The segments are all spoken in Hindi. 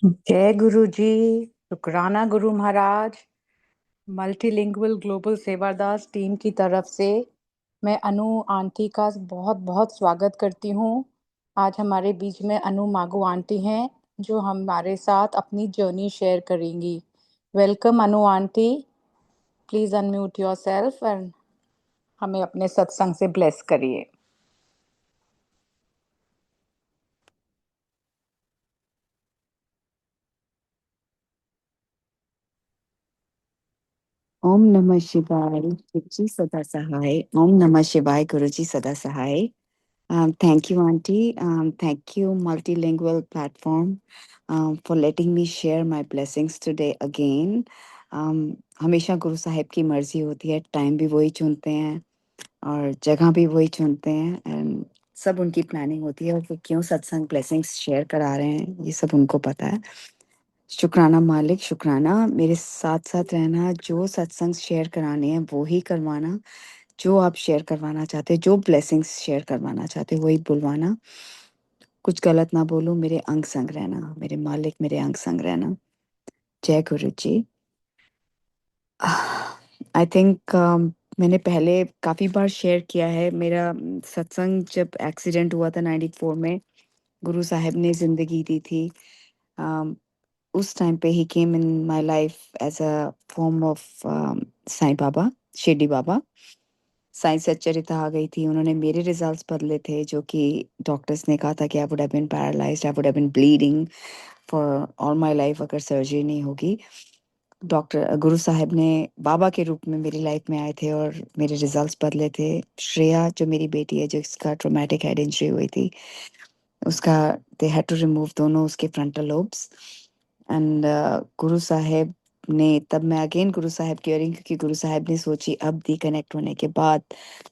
जय गुरु जी। शुक्राना Guru Maharaj. Multilingual global Sevadas team की तरफ से मैं अनु आंटी का बहुत बहुत स्वागत करती हूँ। आज हमारे बीच में अनु मागू आंटी हैं जो हमारे साथ अपनी जर्नी शेयर करेंगी। Welcome Anu aunty. Please unmute yourself and हमें अपने सत्संग से ब्लेस करिए। ओम नमः शिवाय गुरुजी सदा सहाय। ओम नमः शिवाय गुरुजी सदा सहाय। Thank you, Auntie. Thank you, Multilingual Platform, for letting me share my blessings today again. हमेशा गुरु साहिब की मर्जी होती है, टाइम भी वही चुनते हैं और जगह भी वही चुनते हैं एंड सब उनकी प्लानिंग होती है और वो क्यों सत्संग ब्लेसिंग्स शेयर करा रहे हैं ये सब उनको पता है। शुक्राना मालिक, शुक्राना मेरे साथ साथ रहना, जो सत्संग शेयर कराने हैं वो ही करवाना, जो आप शेयर करवाना चाहते जो ब्लेसिंग्स शेयर करवाना चाहते वही बुलवाना, कुछ गलत ना बोलूं, मेरे अंग संग रहना, मेरे मालिक मेरे अंग संग रहना। जय गुरु जी। आई थिंक मैंने पहले काफ़ी बार शेयर किया है मेरा सत्संग जब एक्सीडेंट हुआ था 94 में, गुरु साहब ने ज़िंदगी दी थी। उस टाइम पे ही came in my life as a form of Sai Baba, Shirdi Baba. Sai Satcharitra आ गई थी, उन्होंने मेरे रिजल्ट्स बदले थे जो कि डॉक्टर्स ने कहा था कि I would have been paralysed, I would have been bleeding for all my life अगर सर्जरी नहीं होगी। डॉक्टर गुरु साहब ने बाबा के रूप में मेरी लाइफ में आए थे और मेरे रिजल्ट्स बदले थे। श्रेया जो मेरी बेटी है, जिसका ट्रॉमेटिक हेड इंजरी हुई थी, उसका दे हैड टू रिमूव दोनों उसके फ्रंटल लोब्स एंड गुरु साहब ने तब मैं अगेन गुरु साहब की रही, क्योंकि गुरु साहब ने सोची अब दी कनेक्ट होने के बाद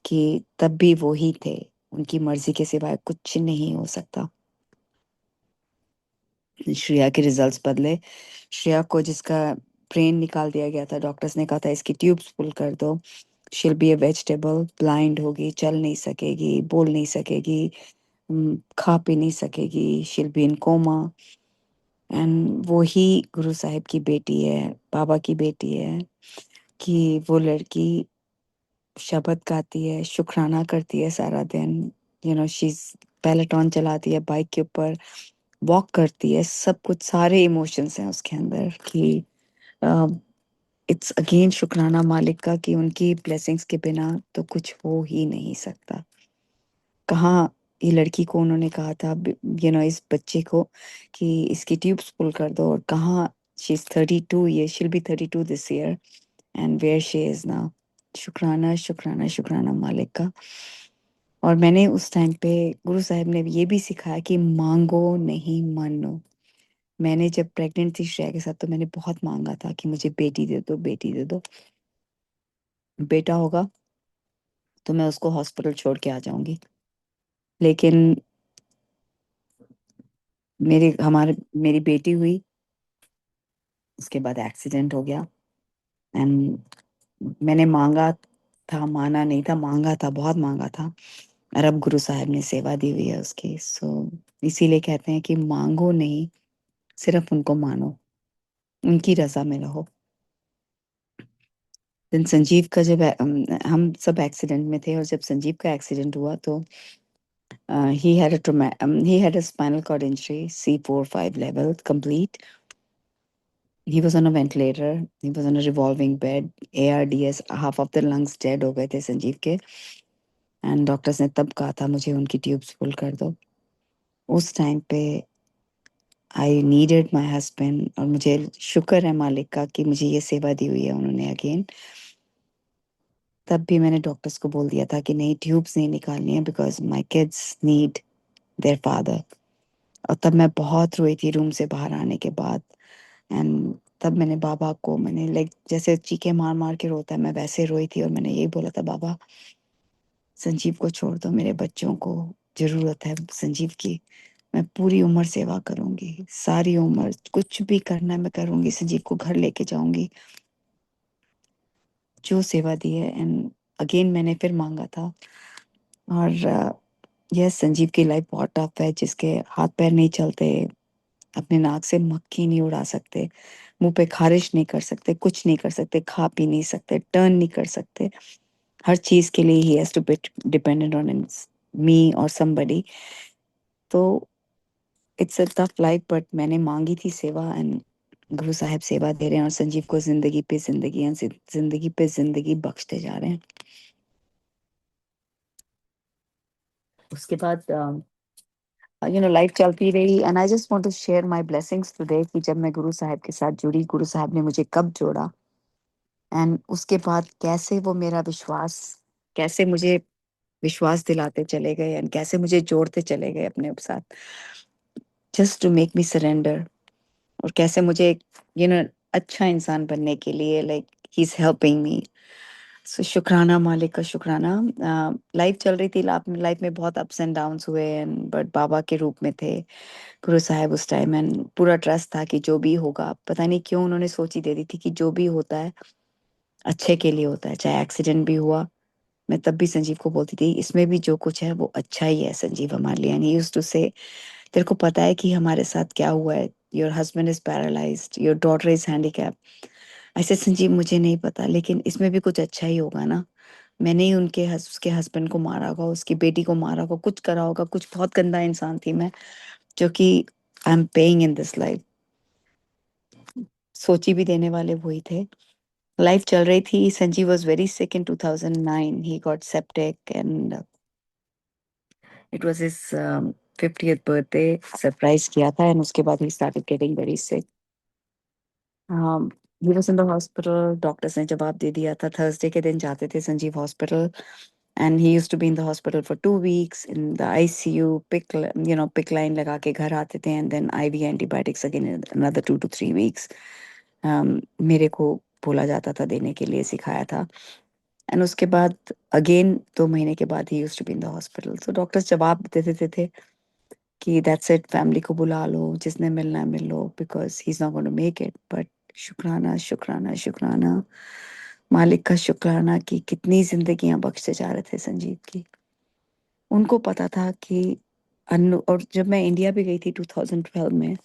कि तब भी वो ही थे, उनकी मर्जी के सिवाय कुछ नहीं हो सकता। श्रेया के रिजल्ट्स बदले। श्रेया को जिसका ब्रेन निकाल दिया गया था, डॉक्टर्स ने कहा था इसकी ट्यूब्स पुल कर दो, she'll be A vegetable, blind होगी, चल नहीं सकेगी, बोल नहीं सकेगी, खा पी नहीं सकेगी, she'll be in coma. And वो ही गुरु साहिब की बेटी है, बाबा की बेटी है, कि वो लड़की शब्द गाती है, शुक्राना करती है सारा दिन, शी पेलेटॉन चलाती है बाइक के ऊपर, वॉक करती है, सब कुछ, सारे इमोशंस हैं उसके अंदर कि इट्स अगेन शुक्राना मालिक का कि उनकी ब्लेसिंग्स के बिना तो कुछ हो ही नहीं सकता। कहाँ ये लड़की को उन्होंने कहा था, इस बच्चे को कि इसकी ट्यूब्स पुल कर दो, और कहाँ she is 32 year, she'll be 32 this year and where she is now. शुक्राना शुक्राना शुक्राना मालिक का। और मैंने उस टाइम पे गुरु साहब ने ये भी सिखाया कि मांगो नहीं मानो। मैंने जब प्रेग्नेंट थी श्रेया के साथ तो मैंने बहुत मांगा था कि मुझे बेटी दे दो, बेटी दे दो, बेटा होगा तो मैं उसको हॉस्पिटल छोड़ के आ जाऊंगी। लेकिन मेरी बेटी हुई, उसके बाद एक्सीडेंट हो गया एंड मैंने मांगा था, माना नहीं था, मांगा था, बहुत मांगा था, और अब गुरु साहब ने सेवा दी हुई है उसकी। सो इसीलिए कहते हैं कि मांगो नहीं, सिर्फ उनको मानो, उनकी रजा में रहो। दिन संजीव का जब हम सब एक्सीडेंट में थे, और जब संजीव का एक्सीडेंट हुआ तो he had a spinal cord injury, C4-5 level complete. He was on a ventilator, he was on a revolving bed, ARDS, half of the lungs dead हो गए थे संजीव के। एंड डॉक्टर्स ने तब कहा था मुझे उनकी ट्यूब्स पुल कर दो। उस टाइम पे आई नीडेड माई हस्बैंड, और मुझे शुक्र है मालिक का कि मुझे ये सेवा दी हुई है उन्होंने अगेन। तब भी मैंने डॉक्टर्स को बोल दिया था कि नहीं, ट्यूब्स नहीं निकालनी है, because my kids need their father. और तब मैं बहुत रोई थी रूम से बाहर आने के बाद। एंड तब मैंने बाबा को, मैंने लाइक जैसे चीखे मार मार के रोता है, मैं वैसे रोई थी और मैंने यही बोला था, बाबा संजीव को छोड़ दो, मेरे बच्चों को जरूरत है संजीव की, मैं पूरी उम्र सेवा करूंगी, सारी उम्र कुछ भी करना है मैं करूंगी, संजीव को घर लेके जाऊंगी, जो सेवा दी है। एंड अगेन मैंने फिर मांगा था। और यस, संजीव की लाइफ बहुत टफ है, जिसके हाथ पैर नहीं चलते, अपने नाक से मक्खी नहीं उड़ा सकते, मुंह पे खारिश नहीं कर सकते, कुछ नहीं कर सकते, खा पी नहीं सकते, टर्न नहीं कर सकते। हर चीज के लिए he has to be dependent on me और समबडी। तो it's a tough life, but मैंने मांगी थी सेवा, एंड गुरु साहब सेवा दे रहे हैं और संजीव को जिंदगी पे जिंदगी जिंदगी पे जिंदगी बख्शते जा रहे हैं। उसके बाद लाइफ चलती रही, and I just want to share my blessings today कि जब मैं गुरु साहब के साथ जुड़ी, गुरु साहब ने मुझे कब जोड़ा, एंड उसके बाद कैसे वो मेरा विश्वास, कैसे मुझे विश्वास दिलाते चले गए, एंड कैसे मुझे जोड़ते चले गए अपने साथ, just to make me surrender. और कैसे मुझे यू नो अच्छा इंसान बनने के लिए, like he is helping me. So शुक्राना, मालिक का शुक्राना। लाइफ चल रही थी, लाइफ में बहुत अप्स एंड डाउन्स हुए, एंड बट बाबा के रूप में थे गुरु साहब उस टाइम, एंड पूरा ट्रस्ट था कि जो भी होगा, पता नहीं क्यों उन्होंने सोच ही दे दी थी कि जो भी होता है अच्छे के लिए होता है। चाहे एक्सीडेंट भी हुआ, मैं तब भी संजीव को बोलती थी इसमें भी जो कुछ है वो अच्छा ही है संजीव हमारे लिए। एंड ही यूज्ड टू से, तेरे को पता है कि हमारे साथ क्या हुआ है, your husband is paralysed, your daughter is handicap. ऐसे संजीव मुझे नहीं पता, लेकिन इसमें भी कुछ अच्छा ही होगा ना। मैंने ही उसके हस्बैंड को मारा होगा, उसकी बेटी को मारा होगा, कुछ करा होगा, कुछ बहुत गंदा इंसान थी मैं, जो कि I am paying in this life. सोची भी देने वाले वही थे। लाइफ चल रही थी। Sanjeev was very sick in 2009, he got septic, and it was his 50th birthday, surprise किया था, एंड उसके बाद he started getting very sick. He was in the hospital, doctors ने जवाब दे दिया था, थर्सडे के दिन जाते थे Sanjeev hospital, and he used to be in the hospital for 2 weeks in the ICU, pick line लगा के घर आते थे, and then IV antibiotics again in another 2 to 3 weeks. मेरे को बोला जाता था देने के लिए, सिखाया था, एंड उसके बाद अगेन 2 महीने के बाद he used to be in the hospital. So doctors जवाब देते थे कि दैट्स इट, फैमिली को बुला लो, जिसने मिलना है मिल लो, because he is not going to make it. But शुक्राना शुक्राना शुक्राना, मालिक का शुक्राना कि कितनी जिंदगियां बख्शते जा रहे थे संजीव की। उनको पता था कि अनु, और जब मैं इंडिया भी गई थी 2012 में,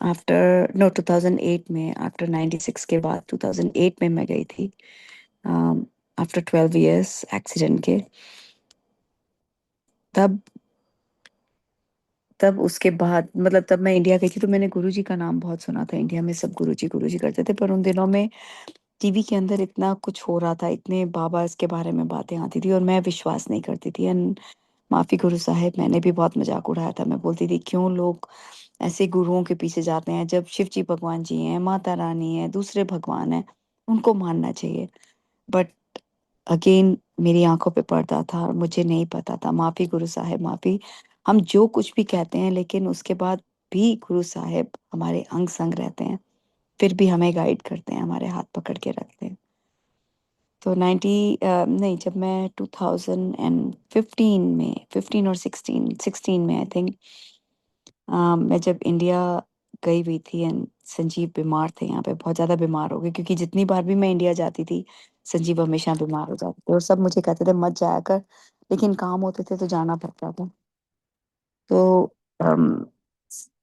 आफ्टर नो 2008 में, आफ्टर 96 के बाद 2008 में मैं गई थी, आफ्टर 12 इयर्स एक्सीडेंट के। तब तब उसके बाद, मतलब तब मैं इंडिया गई थी, तो मैंने गुरुजी का नाम बहुत सुना था। इंडिया में सब गुरुजी करते थे, पर उन दिनों में टीवी के अंदर इतना कुछ हो रहा था, इतने बाबा के बारे में बातें आती थी, और मैं विश्वास नहीं करती थी। एंड माफी गुरु साहिब, मैंने भी बहुत मजाक उड़ाया था। मैं बोलती थी क्यों लोग ऐसे गुरुओं के पीछे जाते हैं, जब शिव जी भगवान जी हैं, माता रानी है, दूसरे भगवान है, उनको मानना चाहिए। बट अगेन मेरी आंखों पे पर्दा था और मुझे नहीं पता था। माफी गुरु साहिब, माफी। हम जो कुछ भी कहते हैं, लेकिन उसके बाद भी गुरु साहिब हमारे अंग संग रहते हैं, फिर भी हमें गाइड करते हैं, हमारे हाथ पकड़ के रखते हैं। तो नहीं, जब मैं 2015 में, 15 और 16 में आई थिंक, मैं जब इंडिया गई हुई थी, एंड संजीव बीमार थे यहाँ पे, बहुत ज़्यादा बीमार हो गए, क्योंकि जितनी बार भी मैं इंडिया जाती थी संजीव हमेशा बीमार हो जाते थे, और सब मुझे कहते थे मत जाया कर, लेकिन काम होते थे तो जाना पड़ता था। तो अम,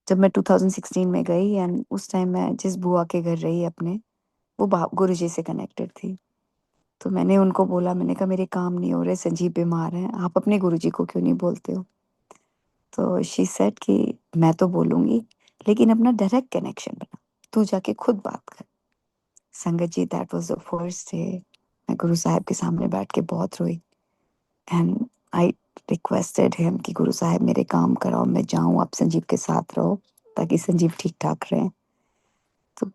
जब मैं 2016 में गई, एंड उस टाइम मैं जिस बुआ के घर रही अपने, वो गुरु जी से कनेक्टेड थी। तो मैंने उनको बोला, मैंने कहा मेरे काम नहीं हो रहे, संजीव बीमार हैं, आप अपने गुरुजी को क्यों नहीं बोलते हो? तो शी सेड कि मैं तो बोलूंगी, लेकिन अपना डायरेक्ट कनेक्शन बना, तू जाके खुद बात कर। Sangat ji, that was the first day मैं गुरु साहब के सामने बैठ के बहुत रोई, एंड आई रिक्वेस्टेड हिम कि गुरु साहब मेरे काम कराओ, मैं जाऊं, आप संजीव के साथ रहो, ताकि संजीव ठीक ठाक रहे। तो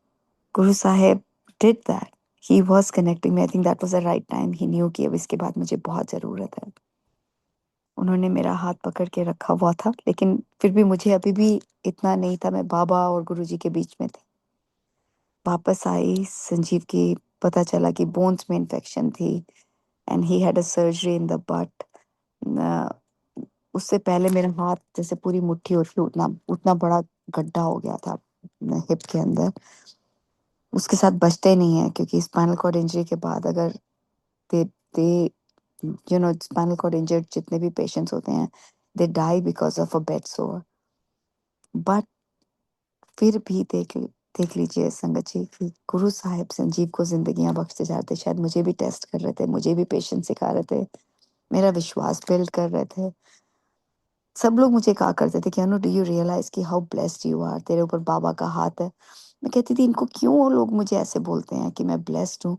गुरु साहब did that, he was connecting me. I think that was the right time. He new कि अब इसके बाद मुझे बहुत ज़रूरत है। उन्होंने मेरा हाथ पकड़ के रखा हुआ था, लेकिन फिर भी मुझे अभी भी इतना नहीं था, मैं बाबा और गुरुजी के बीच में थी। वापस आई संजीव की, पता चला कि बोन्स में इन्फेक्शन थी, and he had a surgery in the but. उससे पहले मेरा हाथ जैसे पूरी मुट्ठी होती, उतना उतना बड़ा गड्ढा हो गया था हिप के अंदर। उसके साथ बचते नहीं है, क्योंकि स्पाइनल कॉर्ड इंजरी के बाद अगर they they spinal cord injured जितने भी पेशेंट्स होते हैं, they die because of a bed sore. But फिर भी देख लीजिए संगत जी कि गुरु साहिब संजीव को जिंदगियां बख्शते जा रहे थे, शायद मुझे भी टेस्ट कर रहे थे, मुझे भी पेशेंस सिखा रहे थे, मेरा विश्वास बिल्ड कर रहे थे। सब लोग मुझे कहा करते थे कि अनु डू यू रियलाइज कि हाउ ब्लेस्ड यू आर, तेरे ऊपर बाबा का हाथ है। मैं कहती थी इनको क्यों वो लोग मुझे ऐसे बोलते हैं कि मैं ब्लेस्ड हूँ।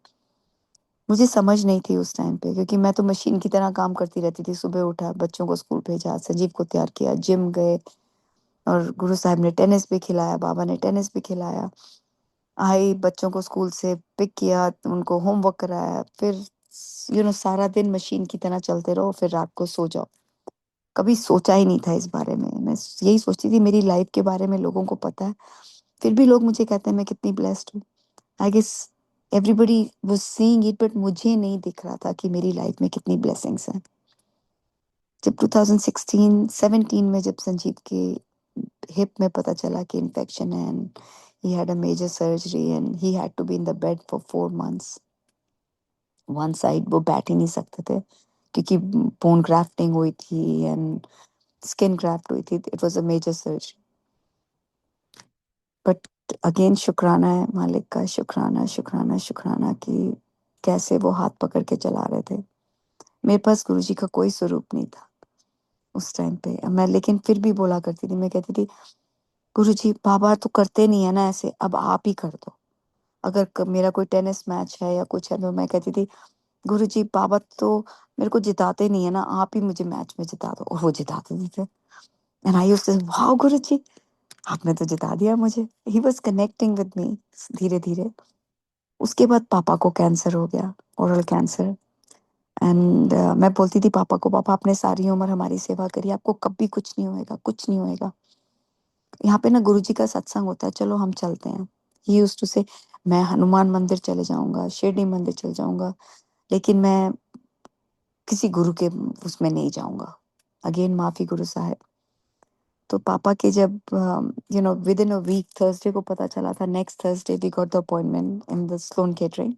मुझे समझ नहीं थी उस टाइम पे, क्योंकि मैं तो मशीन की तरह काम करती रहती थी। सुबह उठा, बच्चों को स्कूल भेजा, संजीव को तैयार किया, जिम गए, और गुरु साहब ने टेनिस भी खिलाया, बाबा ने टेनिस भी खिलाया। आई, बच्चों को स्कूल से पिक किया, उनको होमवर्क कराया, फिर सारा दिन मशीन की तरह चलते रहो, फिर रात को सो जाओ। कभी सोचा ही नहीं था इस बारे में। मैं यही सोचती थी मेरी लाइफ के बारे में लोगों को पता है, फिर भी लोग मुझे कहते हैं मैं कितनी ब्लेस्ड हूँ। I guess everybody was seeing it, but मुझे नहीं दिख रहा था कि मेरी लाइफ में कितनी ब्लेसिंग्स हैं। जब 2016-17 में जब संजीव के हिप में पता चला कि इन्फेक्शन है, and he had a major surgery and he had to be in the bed for 4 months, one side, वो बैठ ही नहीं सकते थे क्योंकि बोन ग्राफ्टिंग हुई थी एंड स्किन ग्राफ्ट हुई थी। It was a major surgery. But again शुक्राना है मालिक का, शुक्राना शुक्राना शुक्राना कि कैसे वो हाथ पकड़ के चला रहे थे। मेरे पास गुरुजी का कोई स्वरूप नहीं था उस टाइम पे। मैं लेकिन फिर भी बोला करती थी, मैं कहती थी गुरुजी बाबा तो करते नहीं है ना ऐसे, अब आप ही कर दो। अगर मेरा कोई टेनिस मैच है या कुछ है तो मैं कहती थी गुरुजी बाबा तो मेरे को जिताते नहीं है ना, आप ही मुझे मैच में जिता दो, और वो जिता देते थे। एंड आई यूज्ड टू से वाओ गुरुजी, आपने तो जिता दिया मुझे। ही वॉज कनेक्टिंग विद मी धीरे धीरे। उसके बाद पापा को कैंसर हो गया, ओरल कैंसर। एंड मैं बोलती थी पापा को, पापा आपने सारी उम्र हमारी सेवा करी, आपको कभी कुछ नहीं होएगा, कुछ नहीं होएगा। यहाँ पे ना गुरुजी का सत्संग होता है, चलो हम चलते हैं। ही यूज्ड टू से मैं हनुमान मंदिर चले जाऊंगा, शिरडी मंदिर चले जाऊंगा, लेकिन मैं किसी गुरु के उसमें नहीं जाऊंगा। अगेन माफी गुरु साहब। तो पापा के जब within a week Thursday को पता चला था, next Thursday we got the appointment in the Sloan Kettering.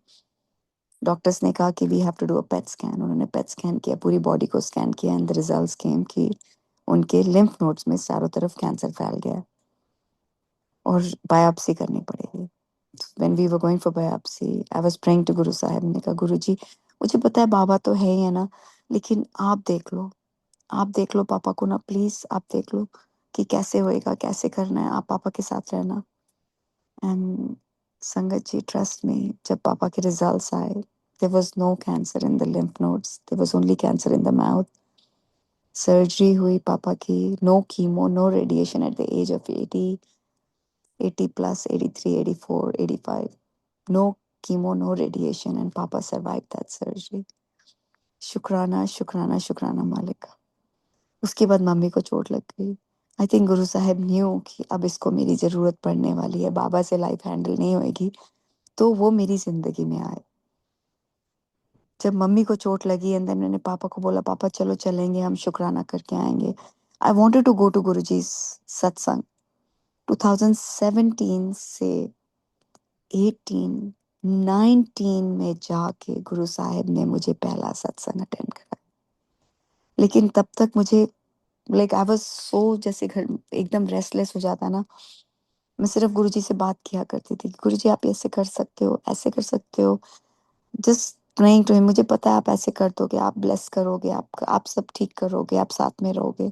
Doctors ने कहा कि we have to do a PET scan. उन्होंने पेट स्कैन किया, पूरी बॉडी को स्कैन किया, एंड द रिजल्ट्स केम कि उनके लिम्फ नोड्स में चारों तरफ कैंसर फैल गया है और बायोप्सी करनी पड़ेगी। When we were going for biopsy, I was praying to Guru Sahab. ने कहा गुरु जी मुझे पता है बाबा तो है ही है ना, लेकिन आप देख लो, आप देख लो पापा को ना, प्लीज आप देख लो कि कैसे होएगा, कैसे करना है, आप पापा के साथ रहना। एंड संगत जी ट्रस्ट मी, जब पापा के रिजल्ट्स आए, there was no cancer in the lymph nodes, there was only cancer in the mouth. Surgery हुई पापा की, no chemo, no radiation at the age of 80, 80 plus, 83, 84, 85. No chemo, no radiation, and papa survived that surgery. शुक्राना शुक्राना शुक्राना मालिक का। उसके बाद मम्मी को चोट लग गई। आई थिंक गुरु साहब न्यू कि अब इसको मेरी जरूरत पड़ने वाली है, बाबा से लाइफ हैंडल नहीं होएगी, तो वो मेरी जिंदगी में आए। जब मम्मी को चोट लगी एंड देन मैंने पापा को बोला पापा चलो चलेंगे, हम शुक्राना करके आएंगे। I wanted to go to Guruji satsang. 2017 से 18, 19 में जाके गुरु साहब ने मुझे पहला सत्संग अटेंड करा। लेकिन तब तक मुझे लाइक आई वाज सो, जैसे घर एकदम रेस्टलेस हो जाता ना। मैं सिर्फ गुरुजी से बात किया करती थी, गुरुजी आप ऐसे कर सकते हो, ऐसे कर सकते हो, जस्ट प्रेइंग टू हिम। मुझे पता है आप ऐसे कर दोगे, आप ब्लेस करोगे, आप सब ठीक करोगे, आप साथ में रहोगे।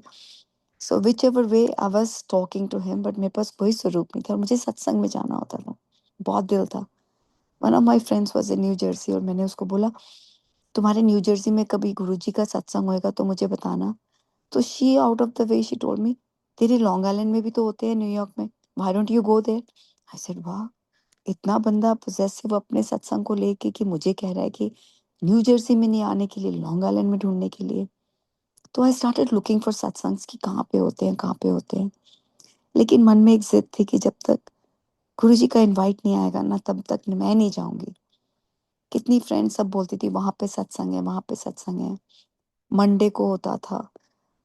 So whichever way I was talking to him, but मेरे पास कोई स्वरूप नहीं था और मुझे सत्संग में जाना होता था, बहुत दिल था। One of my friends was in new Jersey, और मैंने उसको बोला तुम्हारे न्यू जर्सी में कभी गुरुजी का सत्संग होएगा तो मुझे बताना। तो she out of the way she told me तेरे लॉन्ग आइलैंड में भी तो होते हैं, न्यूयॉर्क में, why don't you go there. I said वाह, इतना बंदा पोजेसिव अपने सत्संग को लेके कि मुझे कह रहा है कि न्यू जर्सी में नहीं आने के लिए, लॉन्ग आइलैंड में ढूंढने के लिए। तो I started looking for satsangs कि कहाँ पे होते हैं, कहाँ पे होते हैं। लेकिन मन में एक जिद थी कि जब तक गुरु जी का इनवाइट नहीं आएगा ना, तब तक मैं नहीं जाऊंगी। कितनी फ्रेंड्स सब बोलती थी वहां पे सत्संग है, वहां पे सत्संग है। मंडे को होता था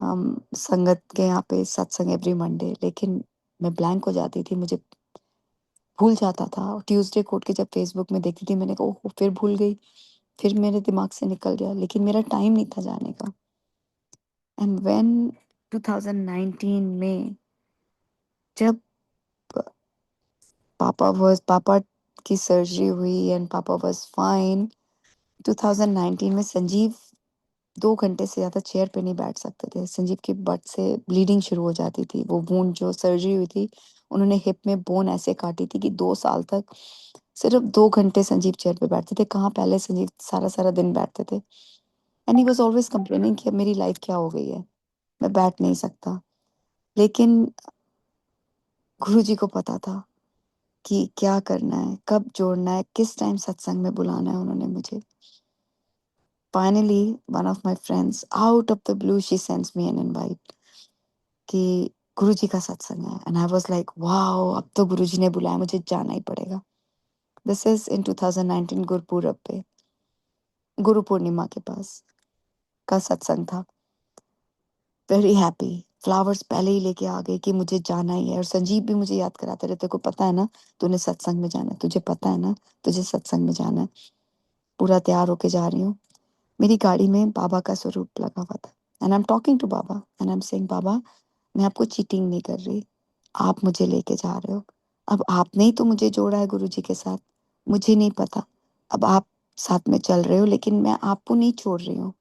हम संगत के यहाँ पे सत्संग, एवरी मंडे, लेकिन मैं ब्लैंक हो जाती थी, मुझे भूल जाता था। ट्यूसडे कोड के जब फेसबुक में देखती थी, मैंने कहा ओह फिर भूल गई, फिर मेरे दिमाग से निकल गया, लेकिन मेरा टाइम नहीं था जाने का। एंड व्हेन 2019 में जब पापा की सर्जरी हुई एंड पापा वाज फाइन। 2019 में संजीव 2 घंटे से ज़्यादा चेयर पे नहीं बैठ सकते थे। संजीव की बट से ब्लीडिंग शुरू हो जाती थी। वो वूंड जो सर्जरी हुई थी, उन्होंने हिप में बोन ऐसे काटी थी कि 2 साल तक सिर्फ 2 घंटे संजीव चेयर पे बैठते थे। कहाँ पहले संजीव सारा सारा दिन बैठते थे। And he was always complaining कि अब मेरी लाइफ क्या हो गई है, मैं बैठ नहीं सकता। लेकिन गुरु जी को पता था कि क्या करना है, कब जोड़ना है, किस टाइम सत्संग में बुलाना है उन्होंने मुझे। Finally, one of my friends, out of the blue, she sends me an invite कि गुरुजी का सत्संग है। And I was like wow, अब तो गुरुजी ने बुलाया, मुझे जाना ही पड़ेगा। दिस इज इन 2019 गुरुपुरब पे, गुरु पूर्णिमा के पास का सत्संग था। वेरी हैप्पी, फ्लावर्स पहले ही लेके आ गई कि मुझे जाना ही है। और संजीव भी मुझे याद कराते रहते, को पता है ना तूने सत्संग में जाना है, तुझे पता है ना तुझे सत्संग में जाना है। पूरा तैयार होके जा रही हूँ। मेरी गाड़ी में बाबा का स्वरूप लगा हुआ था। And I am talking to Baba and I am saying Baba, मैं आपको चीटिंग नहीं कर रही, आप मुझे लेके जा रहे हो। अब आपने ही तो मुझे जोड़ा है गुरुजी के साथ, मुझे नहीं पता। अब आप साथ में चल रहे हो लेकिन मैं आपको नहीं छोड़ रही हूँ।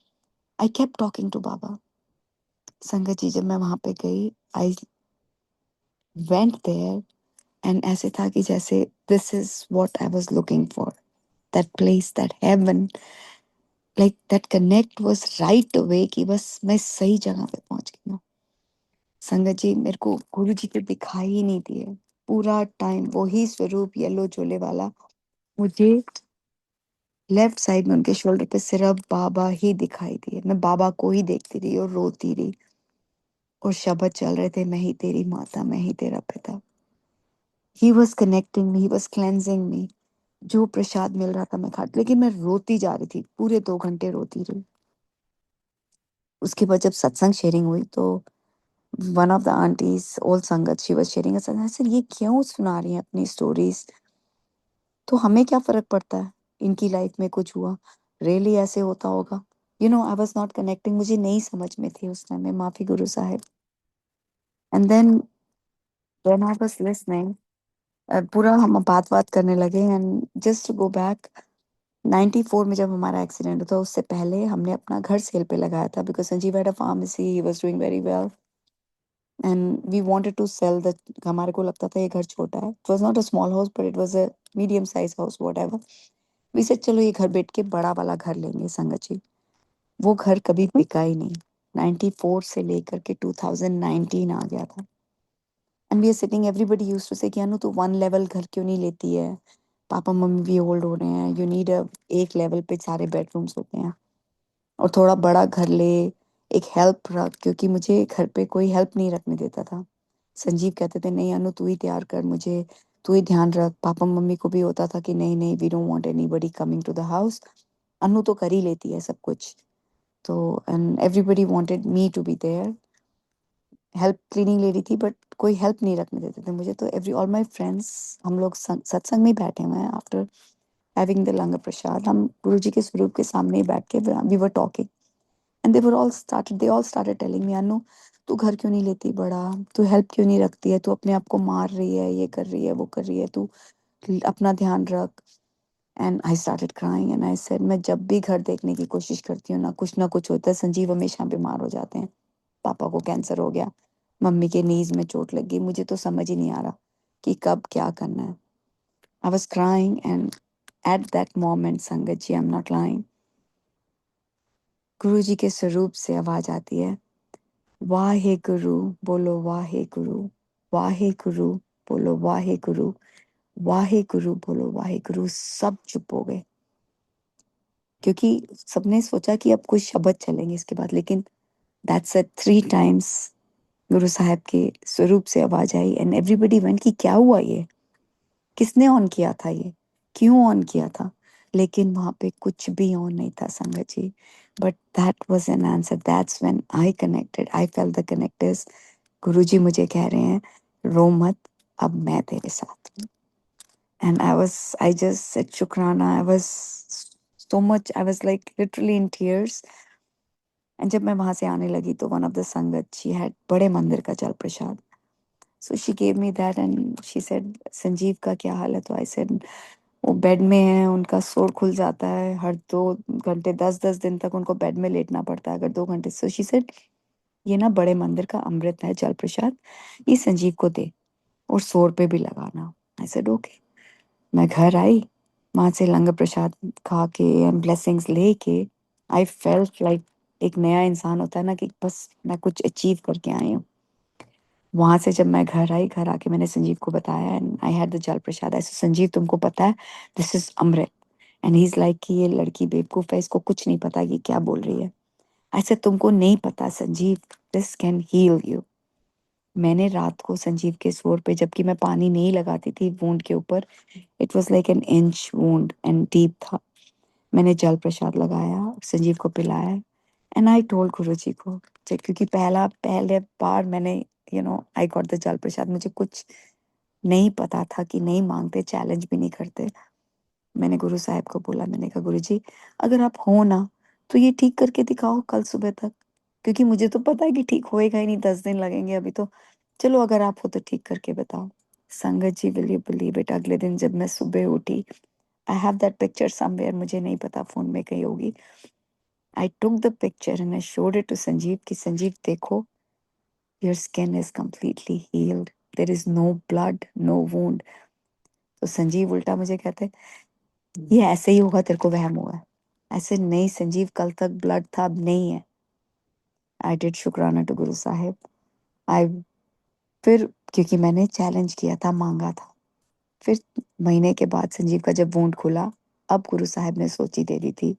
आई केप्ट टॉकिंग टू बाबा। संगत जी, जब मैं वहां पे गई, आई वेंट देयर एंड ऐसे था कि जैसे this is what I was looking for, that place, that heaven, like that connect was right away कि बस मैं सही जगह पे पहुंच गई हूँ। संगत जी, मेरे को गुरु जी तो दिखाई ही नहीं दिए पूरा टाइम। वही स्वरूप येलो चोले वाला मुझे लेफ्ट साइड में उनके शोल्डर पे सिर्फ बाबा ही दिखाई दिए। मैं बाबा को ही देखती रही और रोती रही। और शब्द चल रहे थे, मैं ही तेरी माता, मैं ही तेरा पिता। He was connecting me, he was cleansing me. जो प्रसाद मिल रहा था मैं खा, लेकिन मैं रोती जा रही थी, पूरे 2 घंटे रोती रही। उसके बाद जब सत्संग शेयरिंग हुई तो one of the aunties old संगत, शी वाज शेयरिंग, सर ये क्यों सुना रही हैं अपनी स्टोरीज, तो हमें क्या फर्क पड़ता है, इनकी लाइफ में कुछ हुआ, रियली ऐसे होता होगा। आई वाज नॉट कनेक्टिंग, मुझे नहीं समझ में थी उस टाइम में, माफी Guru Sahib. And then when I was listening, पूरा हम बात बात करने लगे। And just to go back, 94 में जब हमारा एक्सीडेंट हुआ, उससे पहले हमने अपना घर सेल पे लगाया था because Sanjeev had a pharmacy, he was doing very well and we wanted to sell the. हमारे को लगता था ये घर छोटा है, it was not a small house but it was a medium size house, whatever. We said चलो ये घर बेच के बड़ा वाला घर लेंगे संगत जी। वो घर कभी बिका ही नहीं। 94 से लेकर के 2019 आ गया था। And we are sitting, everybody used to say कि अनु तू 1 लेवल घर क्यों नहीं लेती है, पापा मम्मी भी ओल्ड हो रहे हैं, यू नीड अ, एक लेवल पे सारे बेडरूम्स होते हैं, और थोड़ा बड़ा घर ले, एक हेल्प रख, क्योंकि मुझे घर पे कोई हेल्प नहीं रखने देता था। संजीव कहते थे नहीं अनु तू ही तैयार कर मुझे, तू ही ध्यान रख। पापा मम्मी को भी होता था कि नहीं नहीं, we don't want anybody coming to the house, Anu तो कर ही लेती है सब कुछ। तो and everybody wanted me to be there. Help cleaning ले रही थी बट कोई हेल्प नहीं रखने देते थे मुझे। तो एवरी ऑल माय फ्रेंड्स, हम लोग सत्संग में बैठे हुए हैं, आफ्टर हैविंग द लंगर प्रसाद, हम गुरु जी के स्वरूप के सामने ही बैठ के we were talking. And they all started telling me, Anu तू घर क्यों नहीं लेती बड़ा, तू हेल्प क्यों नहीं रखती है, तू अपने आप को मार रही है, ये कर रही है, वो कर रही है, तू अपना ध्यान रख। And I started crying and I said, मैं जब भी घर देखने की कोशिश करती हूँ ना कुछ होता है। संजीव हमेशा बीमार हो जाते हैं, पापा को कैंसर हो गया, मम्मी के नीज में चोट लग गई, मुझे तो समझ ही नहीं आ रहा कि कब क्या करना है। I was crying and at that moment संगत ji, I am not lying, गुरु जी के स्वरूप से आवाज आती है, वाहे गुरु, बोलो वाहे गुरु, वाहे गुरु, बोलो वाहे गुरु, वाहे गुरु, बोलो वाहे गुरु। सब चुप हो गए क्योंकि सबने सोचा कि अब कुछ शब्द चलेंगे इसके बाद, लेकिन दैट्स अ 3 टाइम्स गुरु साहब के स्वरूप से आवाज आई एंड एवरीबॉडी वेंट कि क्या हुआ, ये किसने ऑन किया था, ये क्यों ऑन किया था। लेकिन वहां पे कुछ भी ऑन नहीं था Sangat ji. But that was an answer, that's when I connected, I felt the connectors. Guru ji मुझे कह रहे हैं रो मत, अब मैं तेरे साथ हूँ। एंड आई जस्ट सेड शुक्राना, I was so much, I was like literally in tears. And जब मैं वहां से आने लगी तो वन ऑफ द संगत, शी हैड बड़े मंदिर का जल प्रसाद, So she gave me that and she said, Sanjeev का क्या हाल है? तो I said, वो बेड में है, उनका शोर खुल जाता है, हर 2 घंटे 10-10 दिन तक उनको बेड में लेटना पड़ता है अगर 2 घंटे। So she said, ये ना बड़े मंदिर का अमृत है, जल प्रसाद, ये संजीव को दे और शोर पे भी लगाना। I said, okay। मैं घर आई, वहां से लंगर प्रसाद खा के एंड ब्लेसिंग्स लेके आई फेल्ट लाइक एक नया इंसान होता है ना, कि बस मैं कुछ अचीव करके आई हूँ। वहां से जब मैं घर आई, घर आके मैंने संजीव को बताया एंड आई हैड द जल प्रसाद। ऐसे, संजीव तुमको पता है this is Amrit. And he is like कि ये लड़की बेवकूफ है, इसको कुछ नहीं पता कि क्या बोल रही है। ऐसे तुमको नहीं पता Sanjeev, this can heal you. मैंने रात को संजीव के सोर पे, जबकि मैं पानी नहीं लगाती थी वुंड के ऊपर, it was like an inch wound and deep था, मैंने जल प्रसाद लगाया, संजीव को पिलाया एंड आई टोल्ड गुरु जी को, क्योंकि पहले बार मैंने आई गॉट द जल प्रसाद, मुझे कुछ नहीं पता था कि नहीं मांगते, चैलेंज भी नहीं करते। मैंने गुरु साहब को बोला, मैंने कहा गुरु जी अगर आप हो ना तो ये ठीक करके दिखाओ कल सुबह तक, क्योंकि मुझे तो पता है कि ठीक होएगा ही नहीं, 10 दिन लगेंगे अभी तो, चलो अगर आप हो तो ठीक करके बताओ। Sangat ji, will you believe it, अगले दिन जब मैं सुबह उठी, I have that picture somewhere, मुझे नहीं पता फोन में कहीं होगी, I took the picture and I showed it to Sanjeev कि संजीव देखो, your skin is completely healed, there is no blood, no wound. तो संजीव उल्टा मुझे कहते, ये ऐसे ही होगा, तेरे को वहम हुआ है। ऐसे नहीं संजीव, कल तक ब्लड था, अब नहीं है। आई डिड शुक्राना टू गुरु साहिब। आई फिर, क्योंकि मैंने चैलेंज किया था, मांगा था, फिर महीने के बाद संजीव का जब वुंड खुला, अब गुरु साहिब ने सोची दे दी थी,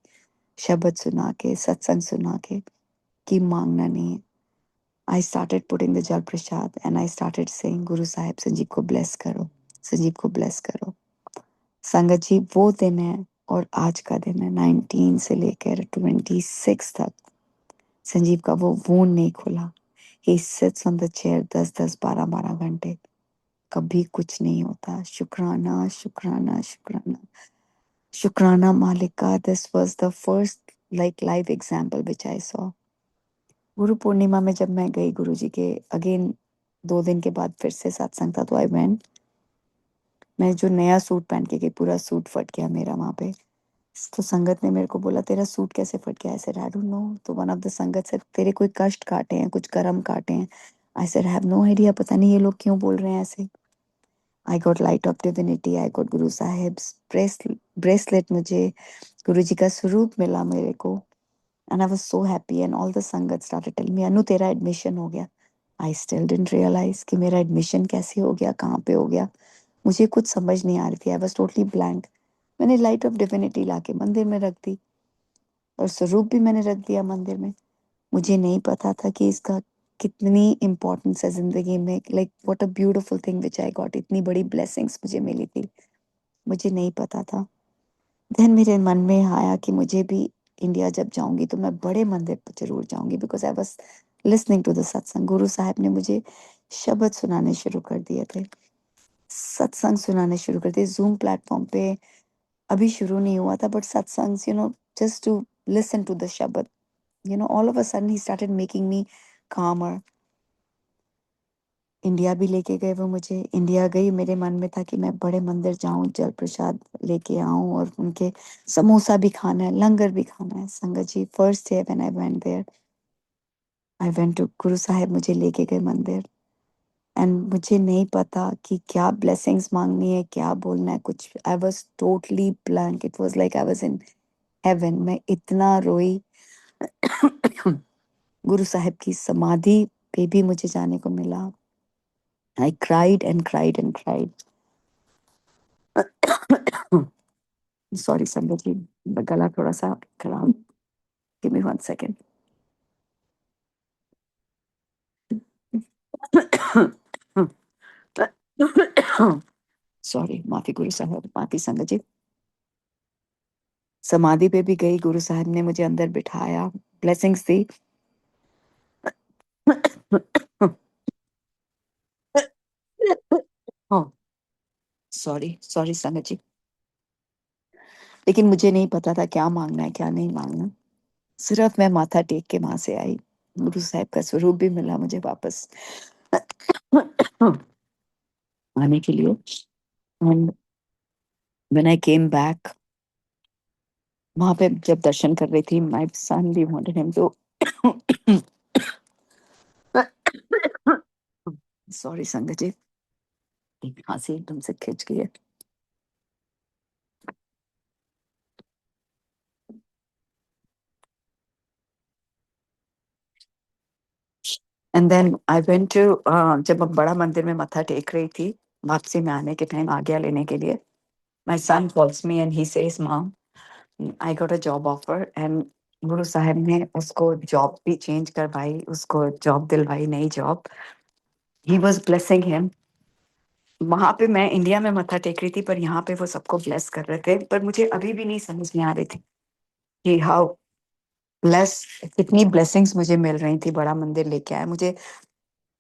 शब्द सुना के, सत्संग सुना के, कि मांगना नहीं है। आई स्टार्टेड पुटिंग द जल प्रसाद and I started saying, Guru Sahib Sanjeev को ब्लेस करो, संजीव को ब्लेस करो। संगत जी, वो दिन है और आज का दिन है, 19 से लेकर 26 तक संजीव का वो वूंड नहीं खुला। He sits on the chair 10-10 12-12 घंटे, कभी कुछ नहीं होता। शुक्राना शुक्राना शुक्राना शुक्राना मालिक का। This was the first like live example which I saw. Guru Purnima में जब मैं गई गुरु जी के अगेन, 2 दिन के बाद फिर से सत्संग था, तो आई वेंट। मैं जो नया सूट पहन के गई, पूरा सूट फट गया मेरा वहां पे। तो संगत ने मेरे को बोला, तेरा सूट कैसे फट गया? ऐसे, आई डोंट नो। तो वन ऑफ द संगत से, तेरे कोई कष्ट काटे हैं, कुछ कर्म काटे हैं? I said, I have no idea, पता नहीं ये लोग क्यों बोल रहे हैं ऐसे। I got light of divinity, I got Guru साहिब्स ब्रेसलेट, मुझे गुरु जी का स्वरूप मिला मेरे को। And I was so happy and all the sangat started telling me, Anu तेरा एडमिशन हो गया। आई स्टिल डिडंट रियलाइज कि मेरा एडमिशन कैसे हो गया, कहाँ पे हो गया, मुझे कुछ समझ नहीं आ रही थी। I was totally blank. मैंने लाइट ऑफ डिविनिटी लाके मंदिर में रख दी और स्वरूप भी मैंने रख दिया मंदिर में। मुझे नहीं पता था कि इसका कितनी इम्पोर्टेंस है जिंदगी में, like what a beautiful thing which I got, इतनी बड़ी ब्लेसिंग्स मुझे मिली थी, मुझे नहीं पता था। देन मेरे मन में आया कि मुझे भी इंडिया जब जाऊंगी तो मैं बड़े मंदिर पर जरूर जाऊंगी, because I was listening to the satsang. Guru Sahab ने मुझे शब्द सुनाने शुरू कर दिए थे, सत्संग सुनाने शुरू कर दिए जूम प्लेटफॉर्म पे। अभी शुरू नहीं हुआ था, but satsang, just to listen to the shabad, all of a sudden he started making me calmer। India भी लेके गए वो मुझे, इंडिया गई, मेरे मन में था कि मैं बड़े मंदिर जाऊं, जल प्रसाद लेके आऊं और उनके समोसा भी खाना है, लंगर भी खाना है। Sangat ji, first day when I went there, I went to Guru Sahib, मुझे लेके गए मंदिर एंड मुझे नहीं पता कि क्या ब्लेसिंग्स मांगनी है, क्या बोलना है, कुछ। I was totally blank, it was like I was in heaven. मैं इतना रोई। गुरु साहिब की समाधि पे भी मुझे जाने को मिला। I cried and cried and cried. Sorry, somebody, गला थोड़ा सा खराब। Give me 1 second. Sorry, माफी गुरु साहब, माफी संगत जी। समाधि पे भी गई, गुरु साहब ने मुझे अंदर बिठाया, ब्लेसिंग्स दी। सॉरी सॉरी संगत जी, लेकिन मुझे नहीं पता था क्या मांगना है, क्या नहीं मांगना। सिर्फ मैं माथा टेक के वहां से आई, गुरु साहब का स्वरूप भी मिला मुझे वापस। आने के लिए। And when I came back, वहां पे जब दर्शन कर रही थी, माय सन भी वांटेड हिम टू सॉरी संगत जी, खांसी एकदम से खिंच गई है। And then I went to, जब मैं बड़ा मंदिर में मत्था टेक रही थी, वापसी में आने के टाइम आज्ञा लेने के लिए, my son calls me and he says, mom, I got a job offer. And गुरु साहब ने उसको जॉब भी चेंज करवाई, उसको जॉब दिलवाई, नई job. He was blessing him. वहां पे मैं इंडिया में मत्था टेक रही थी, पर यहाँ पे वो सबको ब्लेस कर रहे थे, पर मुझे अभी भी नहीं समझ में आ रही थी कि हाउ ब्लेस, कितनी ब्लेसिंग्स मुझे मिल रही थी। बड़ा मंदिर लेके आया मुझे,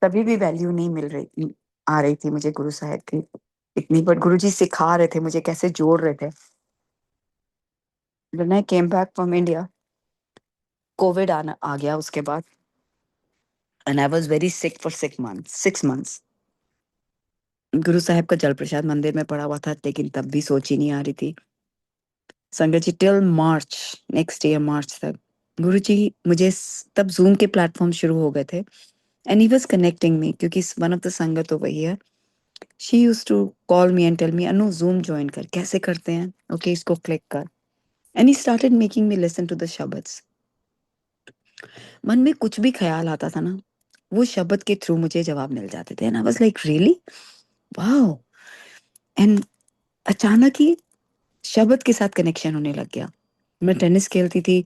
तभी भी वैल्यू नहीं मिल रही, आ रही थी मुझे गुरु साहब की इतनी, बट गुरु जी सिखा रहे थे मुझे, कैसे जोड़ रहे थे। When I came back from India, Covid आना आ गया उसके बाद, and I was very sick for 6 months. गुरु साहब का जल प्रसाद मंदिर में पड़ा हुआ था, लेकिन तब भी सोच ही नहीं आ रही थी Sangat ji, till March, next year March तक। गुरु जी मुझे तब जूम के प्लेटफॉर्म शुरू हो गए थे, and he was connecting me, क्योंकि वन ऑफ द संगत तो वही है। She used to call me and tell me, Anu Zoom join कर, कैसे करते हैं, ओके इसको क्लिक कर। And he started making me listen to the shabads. मन में कुछ भी ख्याल आता था ना, वो शब्द के थ्रू मुझे जवाब मिल जाते थे, and I was like really wow. And अचानक ही शब्द के साथ कनेक्शन होने लग गया। मैं टेनिस खेलती थी,